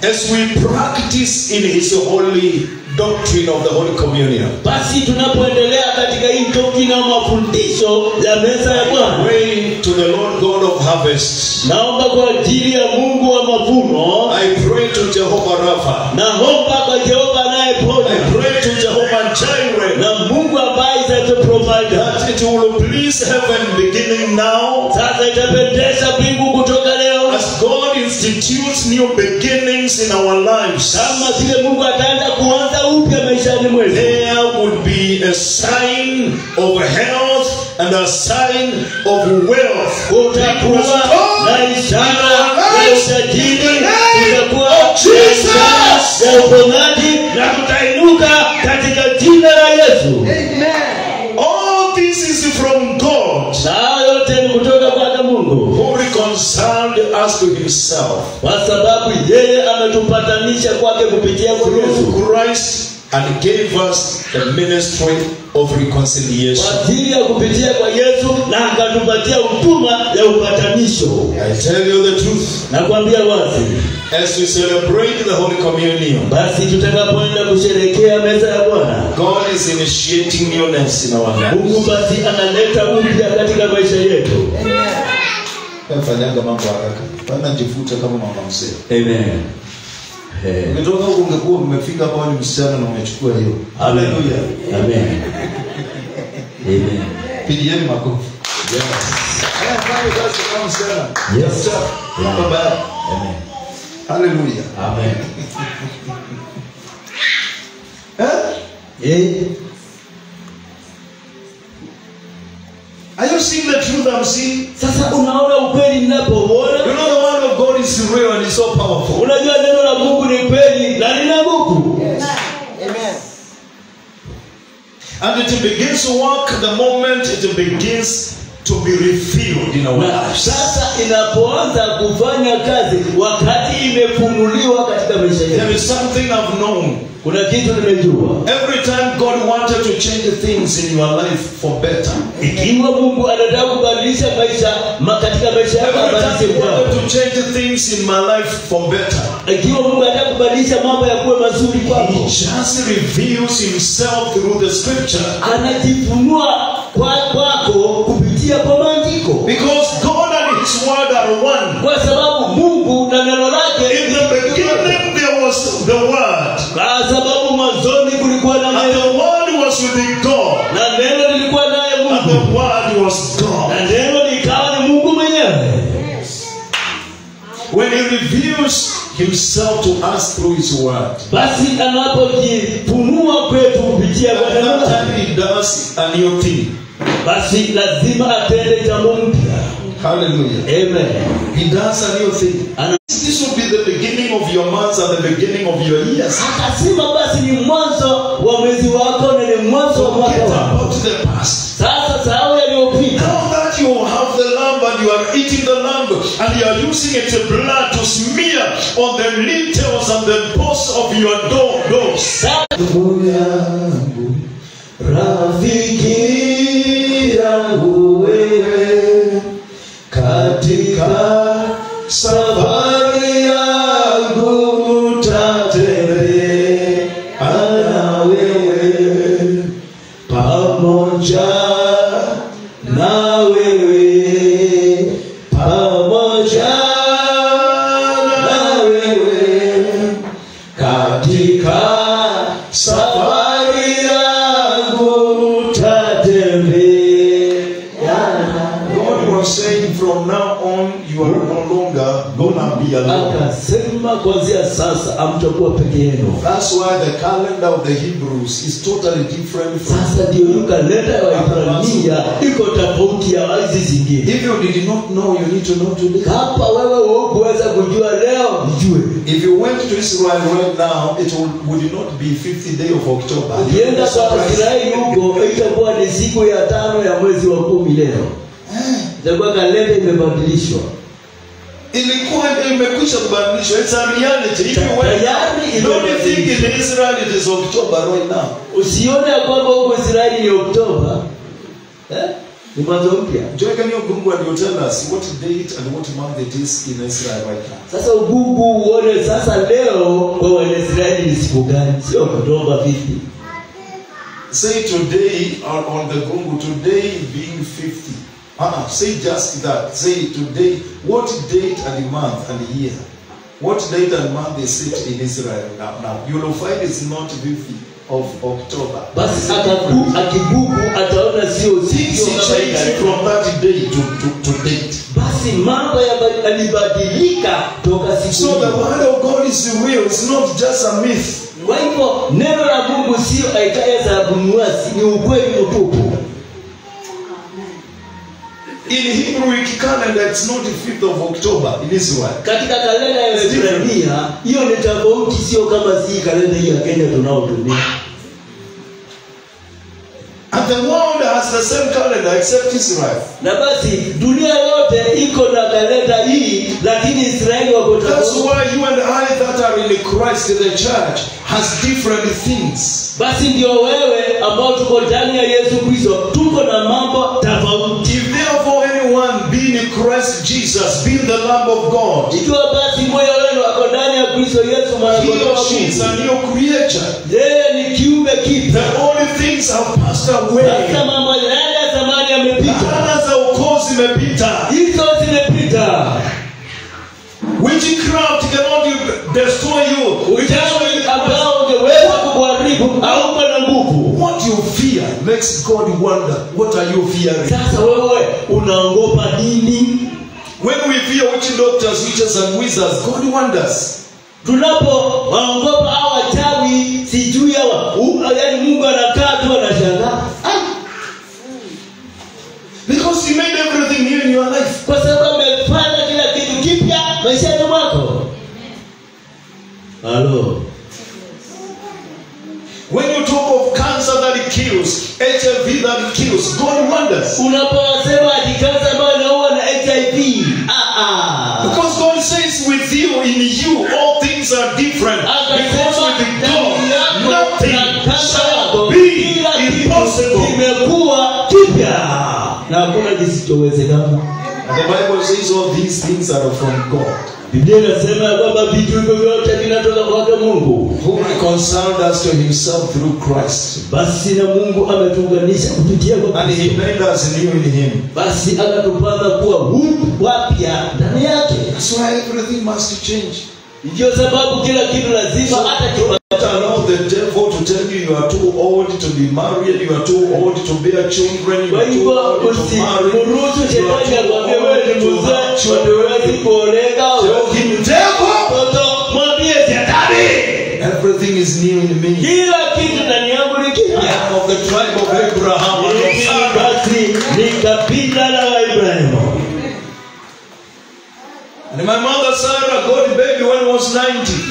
As we practice in His holy doctrine of the Holy Communion, Basi tunapoendelea katika hii doctrine na mafundisho ya meza ya Bwana, pray to the Lord God of harvest. naomba kwa ajili ya Mungu wa mavuno, I pray to Jehovah Rapha. naomba kwa Jehova anayeponya, I pray to Jehovah Jireh, na Mungu ambaye is the provider. that it will please heaven beginning now, Sasa itapendeza mbingu kutoka leo, as God institutes new beginnings in our lives. kama vile Mungu ataanza kuanza upya maishani mwetu. There would be a sign of health and a sign of wealth. Kutakuwa na ishara ya utajiri, kutakuwa na ishara ya uponyaji, na tutainuka katika jina la Yesu. All this is from God, Na yote ni kutoka kwa Mungu, who reconciled us to Himself kwa sababu yeye ametupatanisha kwake kupitia kwa Yesu, through Christ, and gave us the ministry of reconciliation. kwa ajili ya kupitia kwa Yesu, na akatupatia huduma ya upatanisho. I tell you the truth, Nakwambia wazi, as we celebrate the Holy Communion, basi tutakapoenda kusherehekea meza ya Bwana, God is initiating newness in our lives. Mungu basi analeta upya katika maisha yetu. Fanyaga mambo haraka. Bana jifuta kama mama mzee. Amen. Ukitoka huko ungekuwa umefika hapo ni msichana na umechukua hiyo. Haleluya. Amen. Amen. Pigieni makofi. Yes. Fanya kazi kama msichana. Yes. Sir. Baba. Amen. Haleluya. Amen. Are you seeing the truth I'm seeing? Sasa unaona ukweli ninapoona. You know the word of God is real and it's so powerful. Unajua neno la Mungu ni kweli na lina nguvu. And it begins to work the moment it begins to be revealed in our Na lives. sasa inapoanza kufanya kazi wakati imefunuliwa katika maisha There yetu. is something I've known. Kuna kitu nimejua. Every time God wanted to change things in your life for better, Ikiwa Mungu anataka kubadilisha maisha katika maisha yako, every time abadilishe He wanted kwako. to change things in my life for better, Ikiwa Mungu anataka kubadilisha mambo ya kuwa mazuri He kwako, just reveals Himself through the scripture. anajifunua kwako kupitia kwa maandiko. Because God and His word are one. Kwa sababu Mungu na neno lake, In the beginning there was the word, kwa sababu mwanzoni kulikuwa na and neno, the word was with God, na neno lilikuwa naye and Mungu, the word was God. na neno likawa ni Mungu mwenyewe. When He reveals Himself to us through His word, Basi anapojifunua kwetu kupitia kwa at neno that lake, time He does a new thing. basi lazima atende jambo mpya. Hallelujah. Amen. He does a new thing. This will be the beginning of your months and the beginning of your years. Akasema basi ni mwanzo wa mwezi wako na ni mwanzo wa mwaka Forget wako. about the past. Sasa sahau yaliyopita. Now that you have the lamb and you are eating the lamb and you are using its blood to smear on the lintels and the posts of your doors. Rafiki yangu wewe, katika safari yangu nitatembea na wewe, pamoja na wewe, pamoja na wewe, katika safari yangu nitatembea. God was saying from now on you are no longer gonna be alone. Akasema kuanzia sasa hamtakuwa peke yenu. That's why the calendar of the Hebrews is totally different from. Sasa ndio hiyo kalenda ya Waebrania iko tofauti ya hizi zingine. If you did not know, you need to know today. Hapa wewe hukuweza kujua leo, jue. If you went to Israel right now, it would not be 50th day of October. Ukienda kwa Israeli huko itakuwa ni siku ya 5 ya mwezi wa 10 leo. Itakuwa kalenda imebadilishwa. Ilikuwa imekwisha kubadilishwa. It's a reality. If you went, don't think in Israel it is October right now. Usione kwamba huko Israeli ni Oktoba. Ni mwanzo mpya. Joeka ni Mungu will tell us what date and what month it is in Israel right now. Sasa ugugu uone sasa leo kwa Waisraeli ni siku gani? Sio Oktoba 50. Say today on the Gungu, today being 50. Say just that. Say today, what date and month and year? What date and month is it in Israel now? You will find it's not 50 of October. Basi akibugu ataona sio from that day to date. Basi mambo yalibadilika toka siku. So the word of God is real. It's not just a myth. Kwa hivyo neno la Mungu sio aitaya za bunuasi, ni ukweli mtupu. In Hebrew calendar, it's not the 5th of October in Israel. Katika kalenda ya Waebrania hiyo ni tofauti, sio kama si kalenda hii ya Kenya tunaotumia. And the world has the same calendar except Israel. Na basi dunia yote iko na kalenda hii, lakini Israeli wako tofauti. That's why you and I that are in Christ, the church, has different things. Basi ndio wewe ambao tuko ndani ya Yesu Kristo tuko na mambo tofauti. If therefore anyone being in Christ Jesus, being the Lamb of God, ikiwa basi moyo wenu ako ndani ya Kristo Yesu mwana he or she is a new creature. Yeye ni kiumbe kipya. The only things have passed away. Sasa mambo yale ya zamani yamepita. Laana za ukoo zimepita. Hizo zimepita. Witchcraft cannot destroy you. Uchawi ambao ungeweza kukuharibu hauko na nguvu. What you fear makes God wonder. What are you fearing? Sasa wewe unaogopa nini? When we fear witch doctors, witches and wizards, God wonders. Tunapowaogopa hao wachawi sijui hawa, yaani Mungu anakaa tu anashangaa. Because he made everything new in your life. Kwa sababu amefanya kila kitu kipya maishani mwako. Hello. When you talk of cancer that it kills, HIV that it kills, God wonders. Unaposema ati kansa ambayo inaua na HIV. Because God says with you, in you, all things are different. Because with God, nothing shall be impossible. Imekuwa kipya. Na hakuna kisichowezekana. And the Bible says all these things are from God. Biblia inasema kwamba vitu hivyo vyote vinatoka kwa Mungu. Who reconciled us to himself through Christ. Basi na Mungu ametuunganisha kupitia kwa And he made us new in him. Basi akatupanga kuwa wapya ndani yake. That's why everything must change. Ndio sababu kila kitu lazima hata allow the devil to tell you are too old to be married, you are too old to bear children, you are too old to marry. Everything is new in me. I am of the tribe of Abraham and my mother Sarah got a baby when I was 90.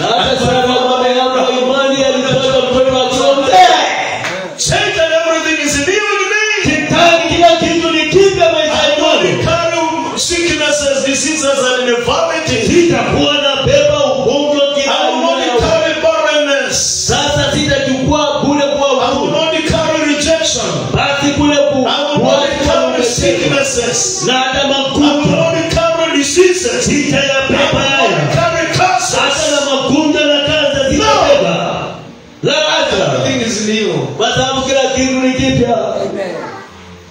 Satan, everything is new in me. I don't carry sicknesses, diseases, and infirmities. I will not carry barrenness. I will not carry rejection. I will not carry sicknesses. I will not carry diseases. I will not carry curses. Everything is new.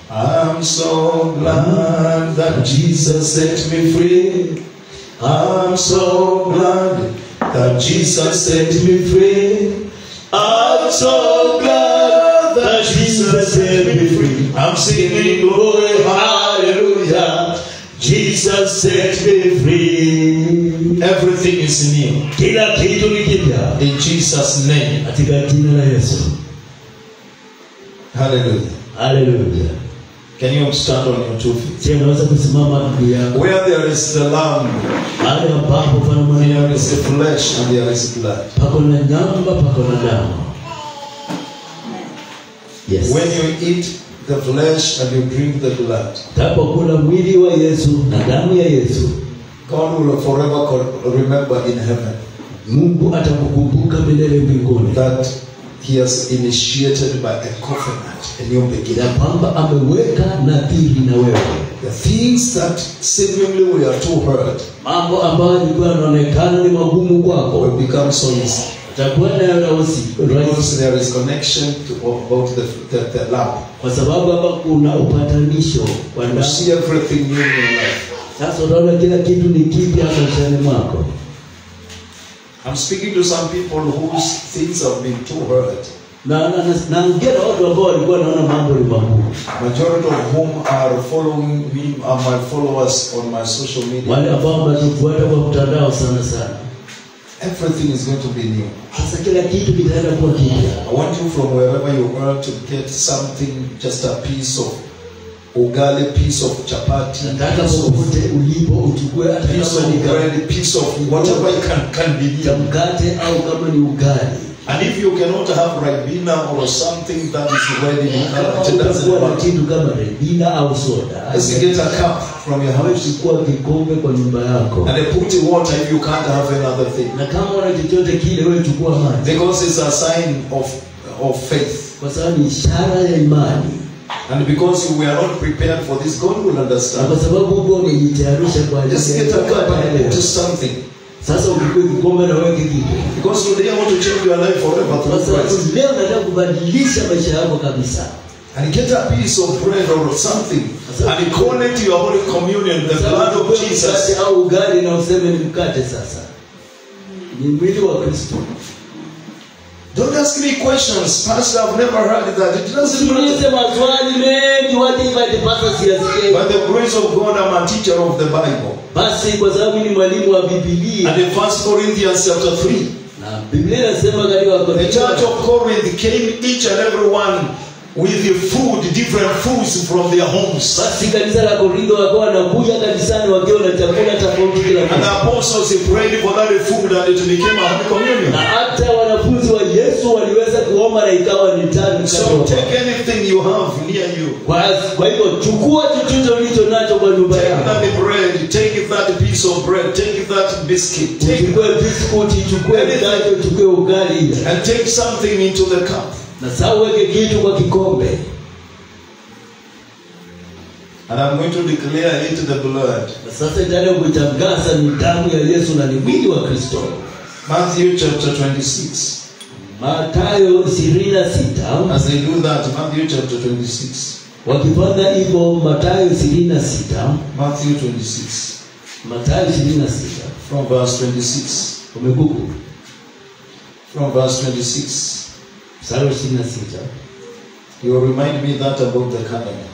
I'm so glad that Jesus set me free. I'm so glad that Jesus set me free. I'm so glad that Jesus set me free. I'm singing glory, hallelujah. Jesus set me free. Everything is new. Kila kitu ni kipya In Jesus' name. katika jina la Yesu. Hallelujah. Haleluya. Can you stand on your 2 feet? Je, unaweza kusimama ndugu yako? Where there is the lamb, Mahali ambapo pana there mwana is the flesh and there is blood. pako na nyama, pako na damu. Yes. When you eat the flesh and you drink the blood, Tapokula mwili wa Yesu na damu ya Yesu, God will forever remember in heaven Mungu atakukumbuka milele mbinguni that He has initiated by a covenant, a new beginning. ya kwamba ameweka nadhiri na wewe. The things that seemingly were too hard Mambo ambayo yalikuwa yanaonekana ni magumu kwako will become so easy. atakuwa na rahisi, Because there is connection about the lamb. kwa sababu hapa kuna upatanisho kwa You damu. see everything new in your life. Sasa unaona kila kitu ni kipya maishani mwako. I'm speaking to some people whose things have been too hard. Naongea na watu ambao walikuwa wanaona mambo ni magumu. Majority of whom are following me, are my followers on my social media. Wale ambao wanatufuata kwa mtandao sana sana. Everything is going to be new. Sasa kila kitu kitaenda kuwa kipya. I want you from wherever you are to get something, just a piece of ugali, piece of chapati, Nataka piece of popote ulipo uchukue hata kama ni bread, piece of whatever you can be. mkate au kama ni ugali. And if you cannot have ribena or something that is ready in color, it doesn't Utakuwa na matter. kitu kama redina au soda. Just get a cup from your house Chukua kikombe kwa nyumba yako. and put in water if you can't have another thing. Na kama una chochote kile wewe chukua maji. Because it's a sign of faith. Kwa sababu ni ishara ya imani. And because we are not prepared for this, God will Na understand. kwa sababu Mungu amejitayarisha kwa ajili Just get a cup and put something. Sasa ukikue kikombe na weke kitu. Because today I want to change your life forever Kwa through sababu Christ. leo nataka kubadilisha maisha yako kabisa. And get a piece of bread or something and connect to your Holy Communion, the blood of Jesus. Mkate au ugali na useme ni mkate sasa. Ni mwili wa Kristo. Don't ask me questions, Pastor. I've never heard that. It doesn't matter. Usiulize maswali mengi watu ipate siyasikie. By the grace of God, I'm a teacher of the Bible. Basi kwa sababu ni mwalimu wa Biblia. And in 1 Corinthians chapter 3, Na Biblia inasema katika the church of Corinth came each and every one with the food, different foods from their homes. basi kanisa la Korintho wakawa wanakuja kanisani wakiwa na chakula tofauti kila And the mtu. apostles prayed for that food and it became a Holy Communion. Na hata wanafunzi wa Yesu waliweza kuomba na ikawa ni tano So kabisa. take anything you have near you. Kwa hivyo chukua chochote ulicho nacho kwa nyumba Take yako. that bread, take that piece of bread, take that biscuit, take Uchukue biskuti, chukue mkate, uchukue ugali. and take something into the cup. Na sasa uweke kitu kwa kikombe. And I'm going to declare it the blood. Na sasa nitaenda kuitangaza ni damu ya Yesu na ni mwili wa Kristo. Matthew chapter 26. Mathayo 26. As they do that, Matthew chapter 26. Wakifanya hivyo Mathayo 26. Matthew 26. Mathayo 26. From verse 26. Umegugu. From verse 26. Mstari 26. You will remind me that about the calendar.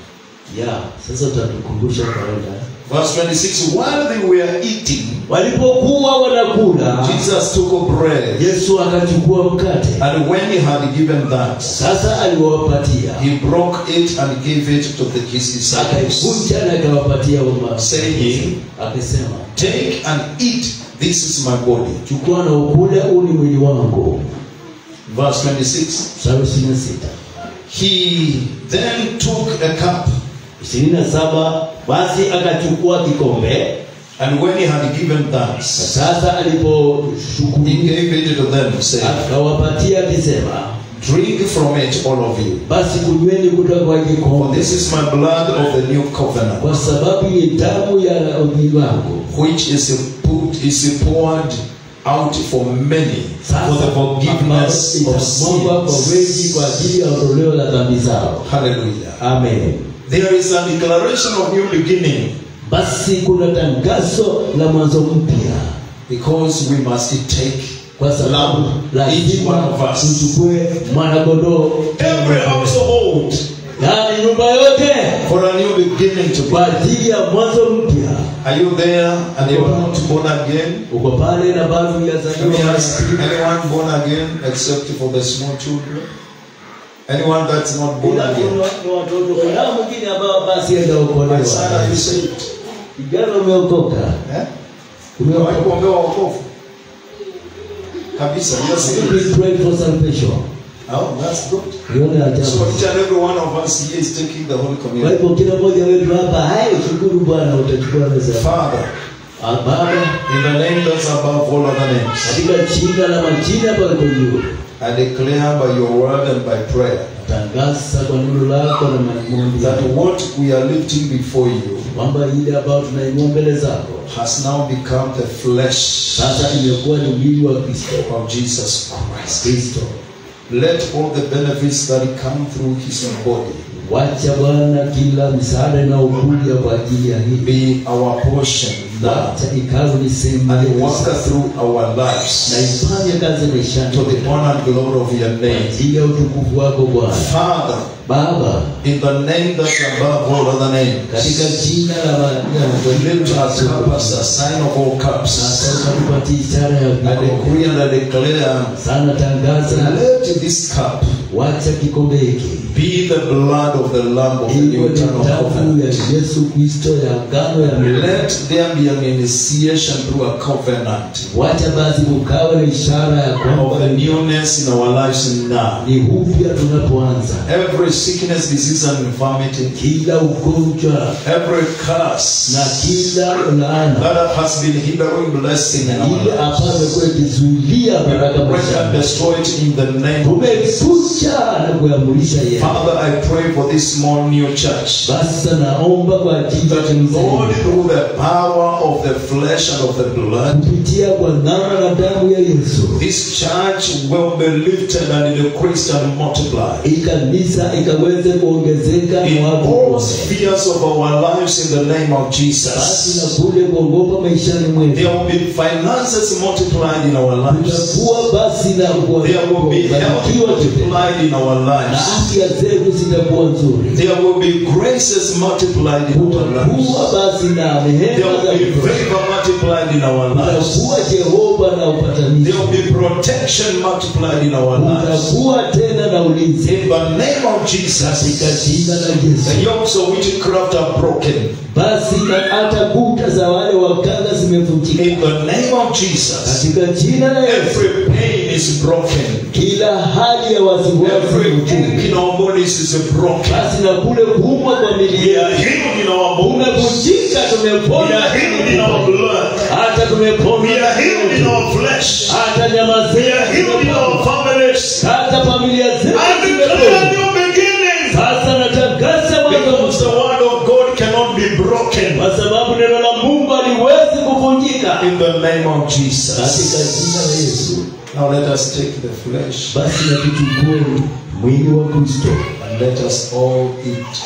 Ya, sasa utatukumbusha kawaida. Verse 26. While they were eating, Walipokuwa wanakula, Jesus took bread. Yesu akachukua mkate. And when he had given that, Sasa aliwapatia. he broke it and gave it to his disciples, Akaivunja na akawapatia wama. saying, Akasema, take and eat. This is my body. chukua na ukule, huu ni mwili wangu. Verse 26. Mstari 26. He then took a cup, 27. Basi akachukua kikombe. and when he had given thanks, Sasa he aliposhukuru gave it to them, saying, akawapatia akisema, drink from it, all of you. basi kunyweni kutoka kwa For kikombe, this is my blood of the new covenant, kwa sababu ni damu ya mwili wangu, which is poured out for many for the forgiveness of itamwagwa kwa wengi sins. kwa ajili ya ondoleo la dhambi zao. Hallelujah. Amen. There is a declaration of new beginning, Basi kuna tangazo la mwanzo mpya, because we must take kwa sababu each lazima one of us. tuchukue mwanakondoo, Every household yaani nyumba yote, for a new beginning to kwa begin. ajili ya mwanzo mpya. Are you there and you are not born again? Uko pale na bado Let me hujazaliwa. ask, anyone born again except for the small children? Anyone that's not born Ila again? kuna watoto kuna mwingine ambao basi ndio My ukolewa. son, are you saved? Kijana umeokoka. Umewahi kuombewa wokovu? Kabisa, yes. We pray for salvation. Oh, that's good. Yone So ajabu. each and every one of us here is taking the Holy Kwa Communion. hivyo kila mmoja wetu hapa, hai shukuru Bwana utachukua meza. Father, Baba, in the name that's above all other names, katika jina la majina ambayo iko juu, I declare by your word and by prayer tangaza kwa neno lako na maombi that what we are lifting before you kwamba ile ambayo tunainua mbele zako has now become the flesh sasa imekuwa ni mwili wa Kristo. of Jesus Christ. Kristo, Let all the benefits that come through his body wacha Bwana kila msaada inayokuja kwa ajili ya hili be our portion now wacha ikawe ni sehemu and yetu work sasa. through our Na lives ifanye kazi maishani to the honor and glory of your kwa name. ajili ya utukufu wako Bwana. Father, Baba, in the name that's above all other names, katika jina la we lift our cup as a sign of all cups. sasa tupatie ishara ya I vikombe. decree and I declare, Sana tangaza, let this cup wacha kikombe hiki be the blood of the Lamb of the iwe new ni eternal damu covenant. ya Yesu Kristo ya agano ya milele. Let there be an initiation through a covenant Wacha basi kukawa na ishara ya of kwamba the newness in our lives now. ni upya tunapoanza. Every sickness, disease, and infirmity, Kila ugonjwa every curse na kila laana that has been hindering blessing in our ile lives, ambayo imekuwa ikizuilia baraka break and maishani, destroy it in the name of Jesus. tumekuja na kuamrisha yeye. Father, I pray for this small new church, Basi naomba kwa ajili ya that kanisa Lord, hili, through the power of the flesh and of the blood, kupitia kwa damu na damu ya Yesu, this church will be lifted and increased and multiplied hii kanisa ikaweze kuongezeka in na watu all wote. spheres of our lives in the name of Basi Jesus. na kule kuogopa maishani mwetu There will be finances multiplied in our lives. tutakuwa basi na There will be health kubarikiwa tele, multiplied in our na lives. afya zetu zitakuwa nzuri. There will be graces multiplied in our lives. Kutakuwa basi na There rehema za will be kutosha. favor multiplied in our lives. Kutakuwa Jehova na There upatanisho. will be protection multiplied in our lives. Kutakuwa tena na ulinzi In the name of Jesus, katika jina la the Yesu. yokes of witchcraft are broken. Basi na hata kuta za wale waganga zimevunjika In the name of Jesus, katika jina la Yesu. every pain is broken. Kila hali ya wasiwasi Every na ache uchungu, in our bodies is broken. basi na kule kuumwa kwa We miili are healed in our bones. umevunjika, We tumepona are healed in our blood. hata tumepona, We are healed in our flesh. hata nyama We zetu are healed in our zimepona, families. hata familia zetu I declare zimepona. new beginning. Sasa natangaza mwanzo Because the mpya, word of God cannot be broken. kwa sababu neno la Mungu haliwezi kuvunjika In the name of katika Jesus. jina la Yesu. Now let us take the flesh Basi na tuchukue mwili wa Kristo, and let us all eat.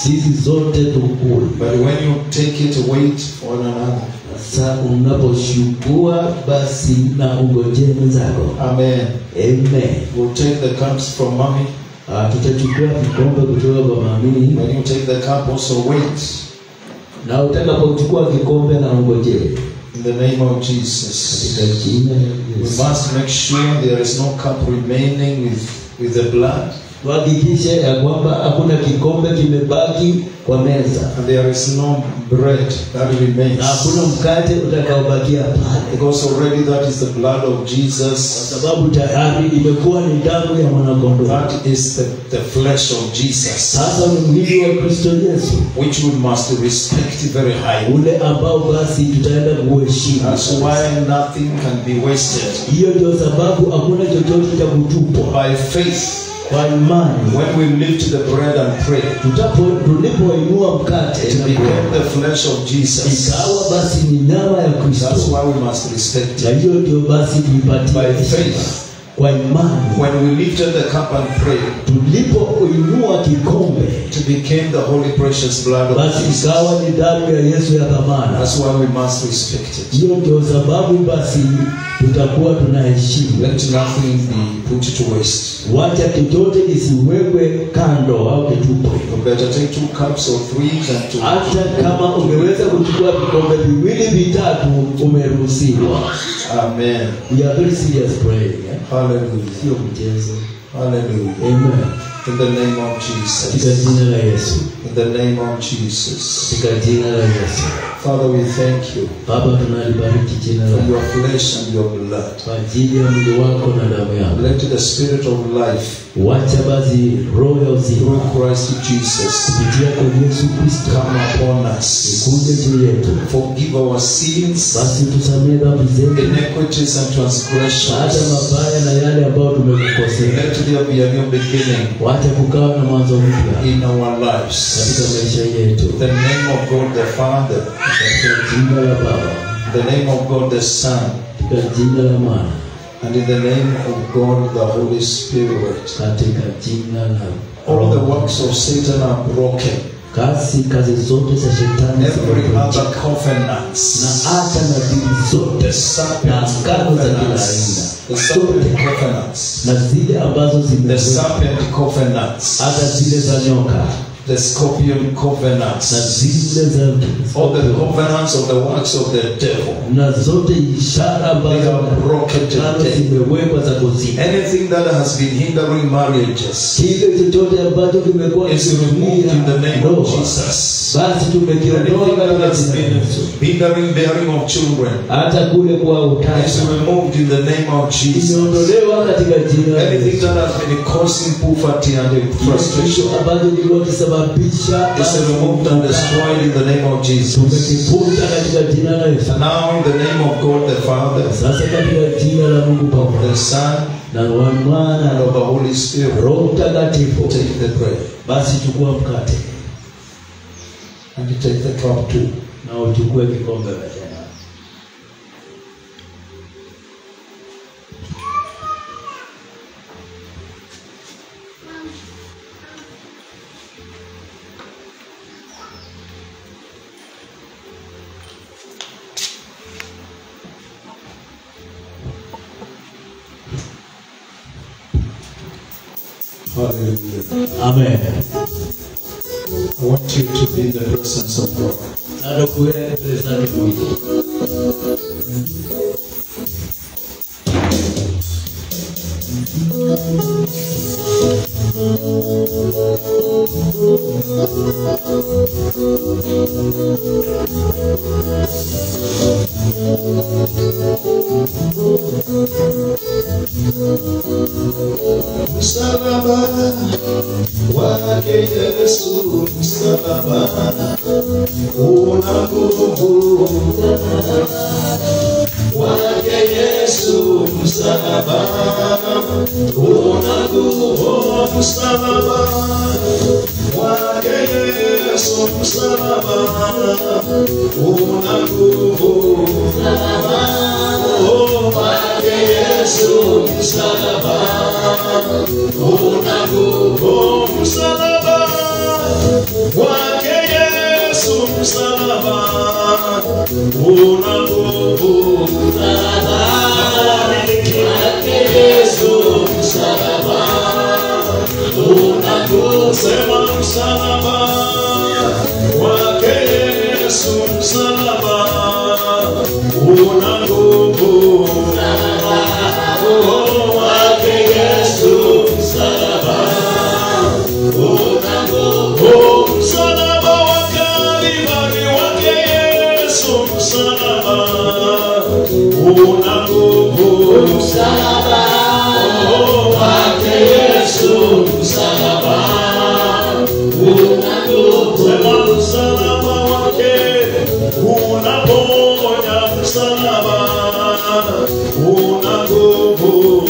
sisi zote tukue. But when you take it, wait for one another. Sasa unaposhukua basi na ungojee mwenzako. Amen. Amen. We'll take the cups from mommy. Tutachukua vikombe kutoka kwa mamini, When you take the cup, also wait. na utakapochukua kikombe na ungojee In the name of katika Jesus. jina la We Yesu. must make sure there is no cup remaining with the blood. Tuhakikishe ya kwamba hakuna kikombe kimebaki kwa meza And there is no bread that remains. na hakuna mkate utakaobakia pale, Because already that is the blood of kwa Jesus. sababu tayari imekuwa ni damu ya mwanakondoo. That is the flesh of Jesus. Sasa ni mwili wa Kristo Yesu, Which we must respect very highly. ule ambao basi tutaenda kuheshimu. That's why nothing can be wasted. Hiyo ndio sababu hakuna chochote cha kutupwa. By faith, Kwa imani when we lift the bread and pray, tulipoinua mkate it na became kuomba, the flesh of Jesus. ikawa basi ni nyama ya That's Kristo, why we must respect na it. hiyo ndio basi tuipatie By heshima. faith, Kwa imani when we lifted the cup and prayed, tulipoinua kikombe, it became the holy precious blood of basi Jesus. ikawa ni damu ya Yesu ya thamani. That's why we must respect it. Hiyo ndio sababu basi tutakuwa tunaheshimu. Let nothing be put to waste. Wacha chochote kisiwekwe kando au kitupwe. You better take 2 cups or 3 and to. Hata kama ungeweza kuchukua vikombe viwili vitatu, umeruhusiwa. Amen. We are very serious praying. Hallelujah. Sio mchezo. Hallelujah. Amen. In the name of Katika Jesus. jina la Yesu. In the name of Jesus. Katika jina la Yesu. Father, we thank you Baba, tunalibariki jina for lako your flesh and your blood. kwa ajili ya mwili wako na damu yako. Let the spirit of life Wacha basi roho ya uzima through Christ Jesus kupitia kwa Yesu Kristo come upon us. ikuje juu yetu. Forgive our sins, Basi tusamehe dhambi zetu, iniquities and hata transgressions. mabaya na yale ambayo tumekukosea. Let there be a new beginning Wacha kukawa na mwanzo mpya in our katika lives. maisha yetu. In the name of God the Father, Katika jina la Baba, in the name of God the Son, katika jina la Mwana, and in the name of God the Holy Spirit. katika jina la All the works of Satan are broken. kazi zote za shetani Every zimevunjika. other Na covenants, hata nadhiri zote the na serpent agano za kila covenants, the aina serpent covenants, na zile ambazo the zimewekwa, serpent covenants, hata zile za nyoka the scorpion na covenants, zile za all the covenants of the works of the devil, na zote ishara they ambazo are broken today. zimewekwa za kuzini. Anything that has been hindering marriages Kile chochote ambacho kimekuwa is removed in the name of Jesus. basi tumekiondoa Anything that katika has jina la been Yesu. hindering bearing of children Hata kule kwa is utasa removed in the name of Jesus. imeondolewa katika jina la Anything Yesu. that has been causing poverty and frustration Kitu ambacho kilikuwa kisababisha is removed and destroyed in the name of Jesus. tumekifuta katika jina la Yesu. And now in the name of God the Father, Sasa katika jina la Mungu Baba the Son, na wa Mwana and na of the Holy Spirit, Roho Mtakatifu, take the bread basi chukua mkate and you take the cup too. na uchukue kikombe tena. Hallelujah. Amen. I want you to be in the presence of God. Sasa kuwe present Mungu. Msalaba wake Yesu, msalaba una nguvu. Wake Yesu, msalaba una nguvu. Msalaba wake Yesu, msalaba una nguvu. Oh, wake Yesu, msalaba una nguvu. Msalaba wake Yesu, msalaba una nguvu. Wake Yesu, msalaba una nguvu. Sema msalaba wake Yesu, msalaba una nguvu. Oh, wake Yesu, msalaba una nguvu. Oh, msalaba wa Kalvari wake Yesu, msalaba una nguvu. Msalaba wake Yesu, msalaba una nguvu. Sema msalaba wake unaponya. Msalaba una nguvu.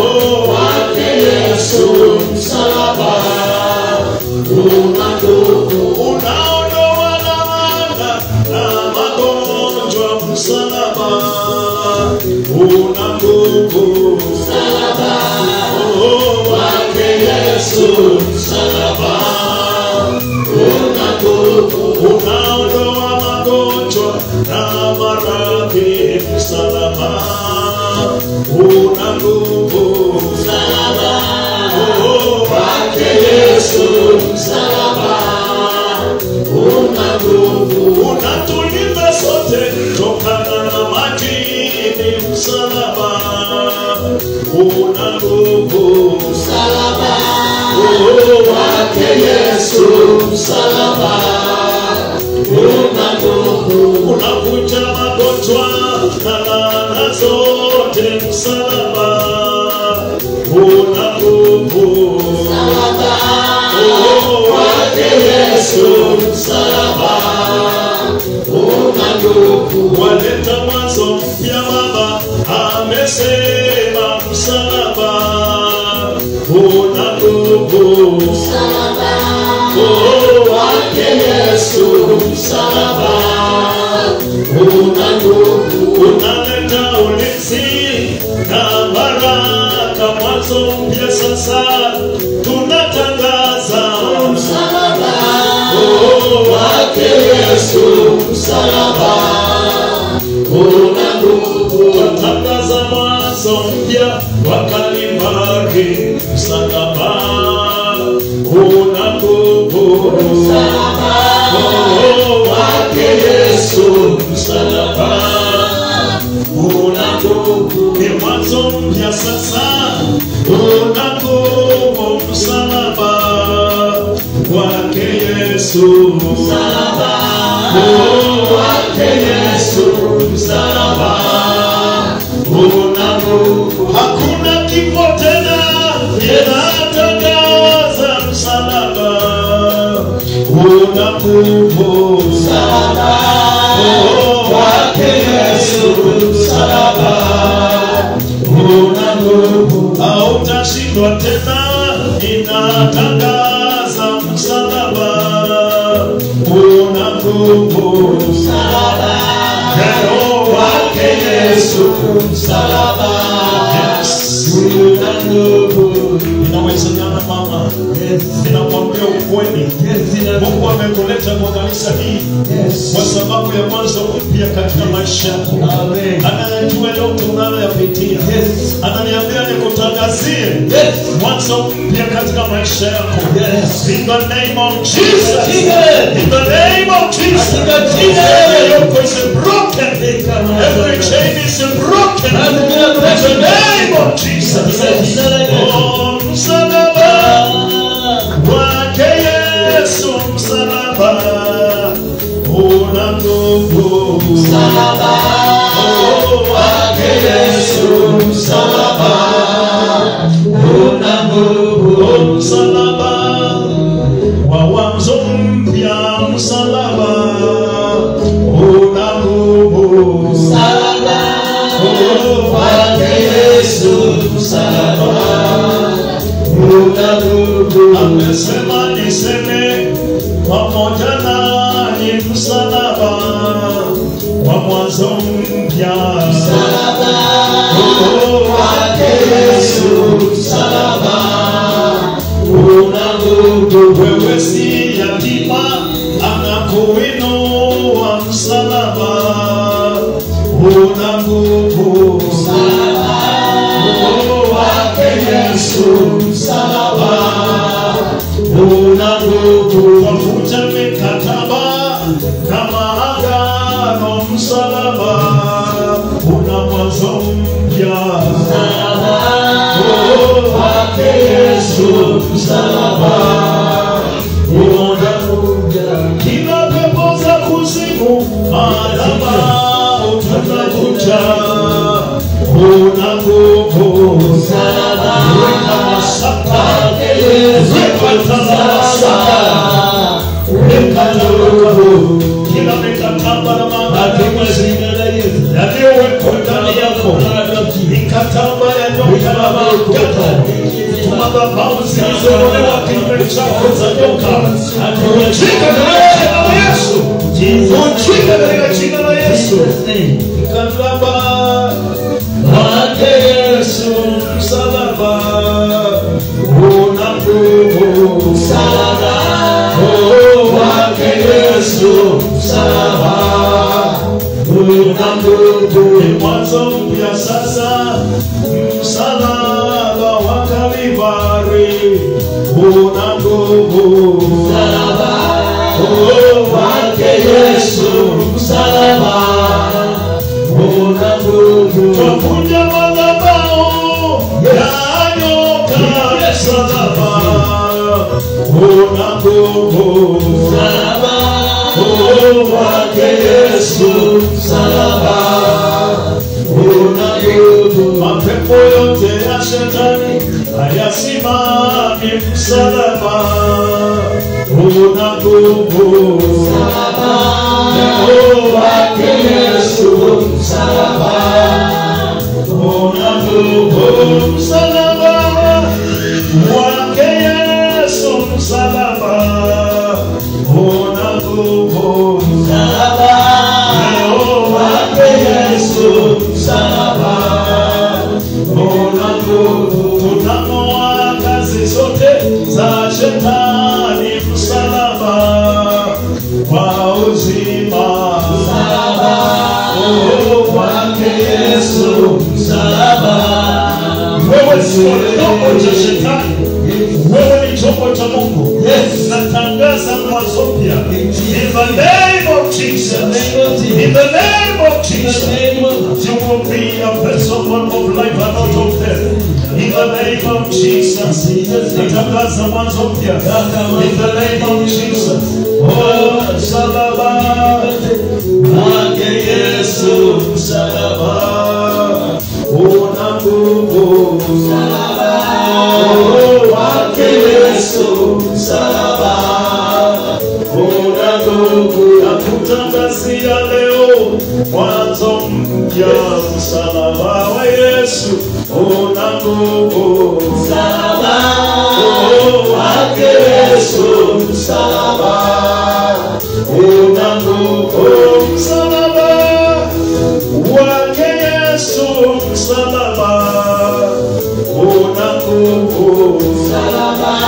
Oh, wake Yesu, msalaba una nguvu. Unaondoa laana na magonjwa. Msalaba una una nguvu. Msalaba Wake Yesu, msalaba una nguvu. unatulinda sote tokana na majini. Msalaba una nguvu. Msalaba wake Yesu, msalaba una nguvu. Unavunja magonjwa na laana zote. Msalaba una nguvu. Msalaba wake Yesu, msalaba una nguvu. Waleta mwanzo mpya Baba amesema. Msalaba una nguvu. Msalaba wake Yesu, msalaba una nguvu. Unaleta ulinzi na baraka. Mwanzo mpya sasa tunatangaza. Msalaba wake Yesu, msalaba una nguvu. Tunatangaza mwanzo mpya wa Kalvari. Msalaba una nguvu. Msalaba wake Yesu, msalaba una nguvu. Ni mwanzo mpya sasa una nguvu. Msalaba wake Yesu. Msalaba wake Yesu, msalaba una nguvu. Hakuna kifo tena, tunatangaza. Msalaba una nguvu. Msalaba wake Yesu, msalaba una nguvu. Hautashindwa tena, inatangaza. Msalaba una nguvu. Msalaba wake Yesu, msalaba una nguvu. Inawezekana mama, ninakwambia ukweli, Mungu amekuleta kwa kanisa hii kwa sababu ya mwanzo mpya katika maisha yako. Anayajua yote unayoyapitia. Ananiambia nikutangazie mwanzo mpya katika maisha yako. In the name of Jesus. In the name of Jesus. Every yoke is broken. Every chain is broken. In the name of Jesus. Oh, msalaba wake Yesu, msalaba una nguvu. Msalaba wake Yesu, msalaba una nguvu. Msalaba wa mwanzo mpya. Msalaba una nguvu. Msalaba wake Yesu, msalaba una nguvu. Amesema niseme pamoja nanyi. Msalaba wa mwanzo mpya. Msalaba wake Yesu, msalaba una nguvu. Wewe si yatima, anakuinua. Msalaba una nguvu. Msalaba wake Yesu, msalaba una nguvu. Wavuja mikataba kama agano. Msalaba una mwanzo mpya. Msalaba wake Yesu, msalaba una nguvu. Kila pepo za kuzimu alama utakuja. Una nguvu. Msalaba Weka masaka. wake Yesu, Weka tamasaka. una nguvu. Kila mikataba na maagano yaliyowekwa ndani yako, mikataba ya nyoka na maagano, madhabahu zilizotolewa kinyume chako za nyoka, vunjika katika jina la Yesu. Vunjika katika jina la Yesu. Msalaba wake Yesu, msalaba una nguvu. Msalaba wake Yesu, msalaba una nguvu. Ni mwanzo mpya sasa una nguvu. Msalaba wake Yesu, msalaba una nguvu. Twakunja madhabahu ya nyoka, msalaba una nguvu. Msalaba wake Yesu, msalaba una nguvu. Mapepo yote ya shetani hayasimami, msalaba una nguvu. Msalaba wake Yesu, msalaba una nguvu. Msalaba wake Yesu, msalaba una nguvu. Msalaba wake Yesu, msalaba una nguvu. Tunang'oa kazi zote za shetani, msalaba wa uzima. Msalaba wake Yesu, msalaba. Wewe sio chombo cha shetani, wewe ni chombo cha Mungu. Natangaza mwanzo mpya. In the name of Jesus, in the name of Jesus, you will be a vessel of life and not of death. In the name of Jesus, natangaza mwanzo mpya. In the name of Jesus, oh msalaba wake Yesu, msalaba una nguvu. Msalaba wake Yesu, msalaba una nguvu. Nakutangazia leo mwanzo mpya, msalaba wa Yesu una nguvu. Msalaba wake Yesu, msalaba una nguvu. Msalaba wake Yesu, msalaba una nguvu. Msalaba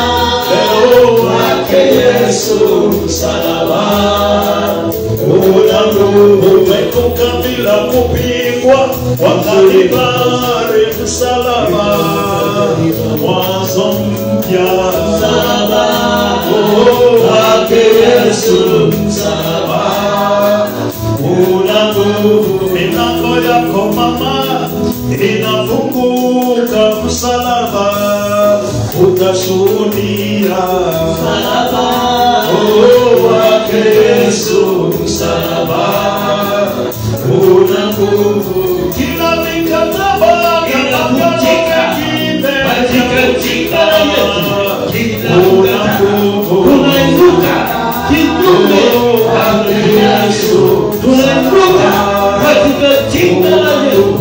wake Yesu, msalaba una nguvu. Umekuka bila kupigwa, wakalibari msalaba mwanzo mpya. Msalaba wake Yesu, msalaba una nguvu. Milango yako mama inafunguka, msalaba utashuhudia. Msalaba wake Yesu, msalaba una nguvu. Kila mikataba inakutika katika jina la Yesu. una nguvu. Tunainuka kinyume wake Yesu, tunainuka katika jina la Yesu.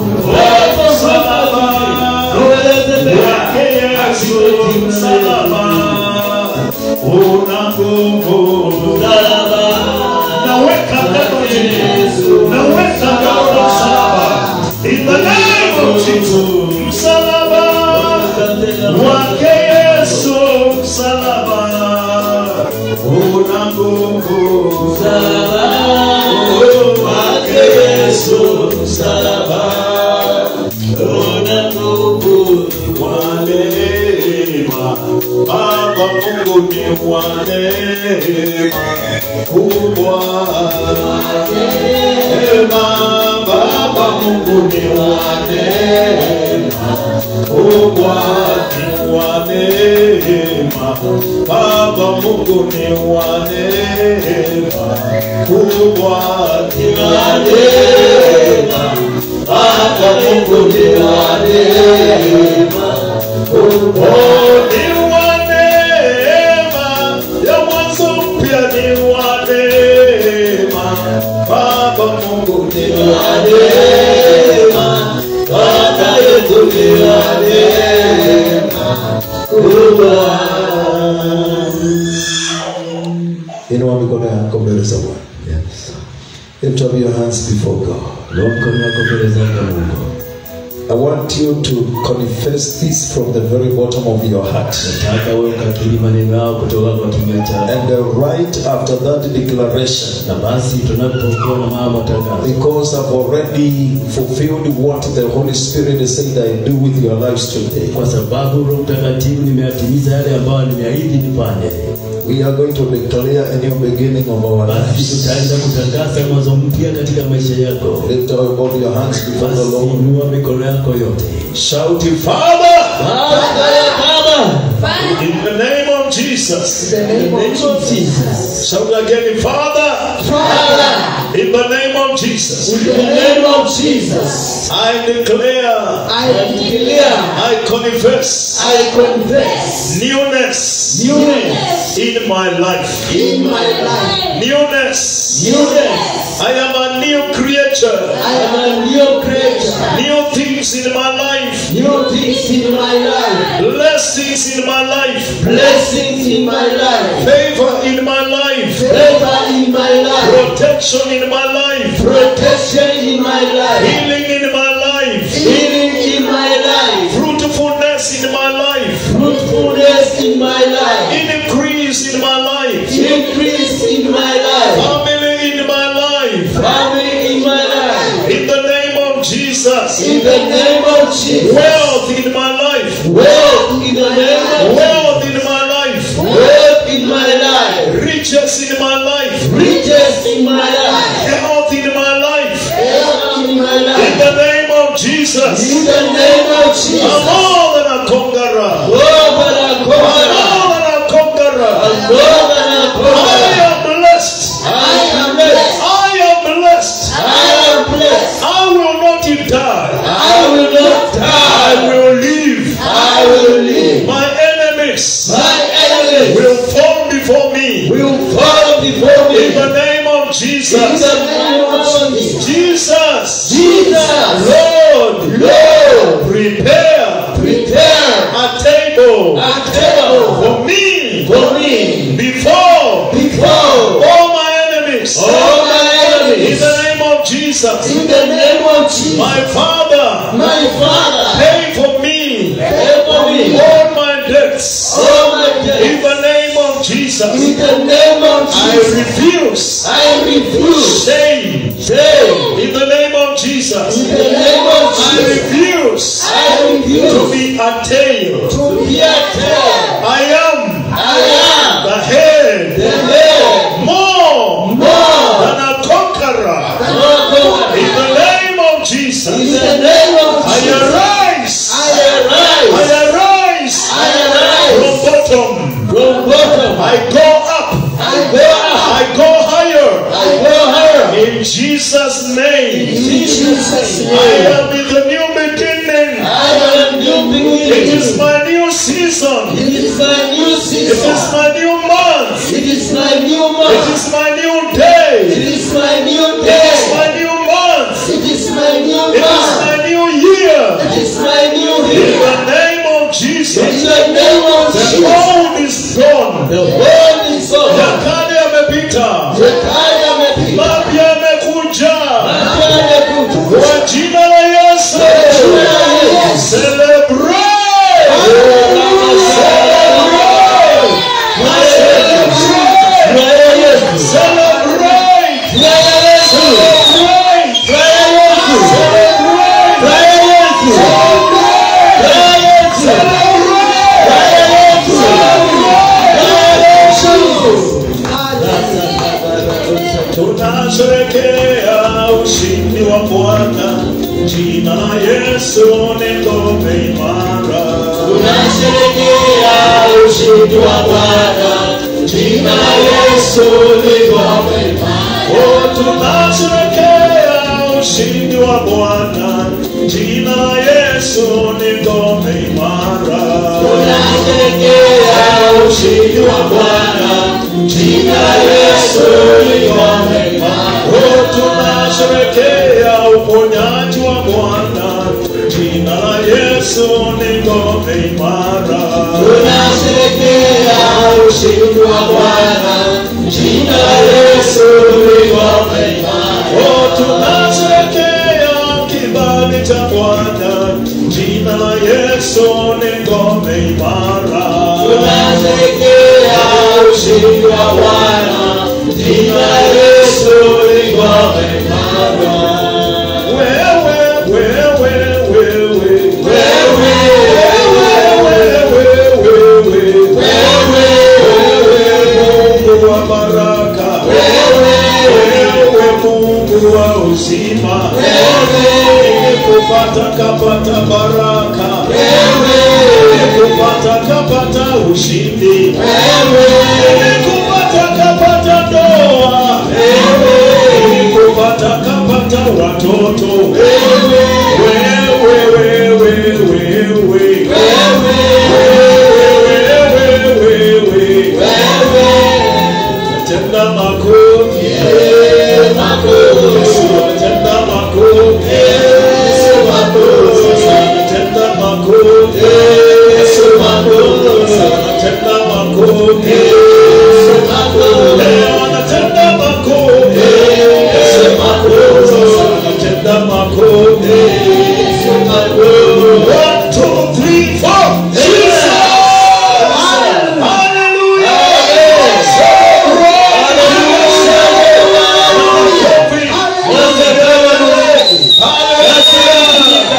msalaba wake Yesu, msalaba una nguvu. Naweka neno hili, naweka neno msalaba. In the name of Jesus, msalaba wake Yesu, msalaba una nguvu. wake Yesu, msalaba una nguvu. Wa neema, Baba Mungu ni wa neema kubwa. Neema, Baba Mungu ni wa neema kubwa. Ni wa neema, Baba Mungu ni wa neema kubwa. Ni wa neema, Baba Mungu ni wa neema kubwa. Ni wa neema ya mwanzo mpya, ni wa neema, Baba Mungu ni wa neema, Baba yetu ni wa neema kubwa. Inua mikono yako mbele za Bwana. Lift up your hands before God. Mkono wako mbele zake Mungu. I want you to confess this from the very bottom of your heart. Nataka wewe ukakiri maneno yao kutoka kwa kinywa chako. And right after that declaration, Na basi tunapokuwa na mama takatifu, because I've already fulfilled what the Holy Spirit said I do with your lives today, kwa sababu Roho Mtakatifu nimeatimiza yale ambayo nimeahidi nifanye. we are going to declare a new beginning of our Basi lives. tutaanza kutangaza mwanzo mpya katika maisha yako. Lift up both your hands before the Basi Lord. inua mikono yako yote. Shout, Father, Baba, In the name of Jesus. in the name of Jesus. Shout again, Father. In the name of Jesus. In the name of Jesus, I declare, I declare, I confess I confess newness newness in my life. in my life. Newness. Newness. I am a new creature. I am a new creature. New things in my life. New things in my life. Blessings in my life. Blessings in my life. Favor in my life. Favor in my life. Protection in my life. Protection in my life. Healing in my life. Healing in my life. Fruitfulness in my life. Fruitfulness in my life. Increase in my life. Increase in my life. Family in my life. Family in my life. In the name of Jesus. In the name of Jesus. Wealth in my life. Wealth in the name of Wealth in my life. Wealth in my life. Riches in my life. Riches in my life. Health in my life. Health in my In life. the name of Jesus. In the name of I'm Jesus. more than a conqueror. Lord, but I I'm conquer. more than a conqueror. Lord, but I I conquer. am blessed. I am blessed. I am blessed. I am blessed. I will not die. I will not I die. will live. I will live. My enemies My enemies will fall before me. will fall before me. In the name of In Jesus. the name of Jesus. Jesus. Jesus. Lord. Lord, Prepare prepare a table a table for me for me before before all my enemies. all my In enemies. the name of Jesus. In the name of Jesus. My Father, My Father, pay for me pray for me all my debts. all my In days. the name of In Jesus. the name of I Jesus. refuse I refuse shame. shame. In the name of Jesus. In the name of I Jesus. refuse I to refuse be a tail. to be a tail. I am I am the head. the head. More More than a conqueror. than In the name of In Jesus. the name of I Jesus. arise. I I arise. arise I arise. from bottom. From bottom. I go up. I go up. I go higher. I go higher. In Jesus' name. In Jesus' I name. am in the new beginning. I am new It is beginning. my new season. It is my new It season. is my new month. It is my new It month. is my new It day. is my new It is day. my new month. It is my new It is month. my new year. It is my new In year. the name of In Jesus. the name of The Jesus. old is gone. The world is over. Ya kale yamepita. Shetani amepita. Mapya yamekuja. Mapya yamekuja. Kwa jina la Yesu. Jina la Yesu. Celebrate. Tunasherehekea ushindi wa Bwana, jina la Yesu ni ngome imara. Tunasherehekea ushindi wa Bwana, jina la Yesu ni ngome imara. Oh, tunasherehekea ushindi wa Bwana, jina la Yesu ni ngome imara. Tunasherehekea ushindi wa Bwana, jina la Yesu ni ngome imara. Oh, tunasherehekea uponyaji wa Bwana, jina la Yesu ni ngome imara. Tunasherehekea ushindi wa Bwana, jina la Yesu ni ngome imara. Oh, tunasherehekea kibali cha Bwana, la Yesu ni ngome imara. Tunasherekea ushindi wa Bwana, jina la Yesu ni ngome imara. Wewe Mungu wa baraka, wewe Mungu wa uzima, kupata kapata baraka, kupata kapata ushindi, kupata kapata ndoa, kupata kapata watoto,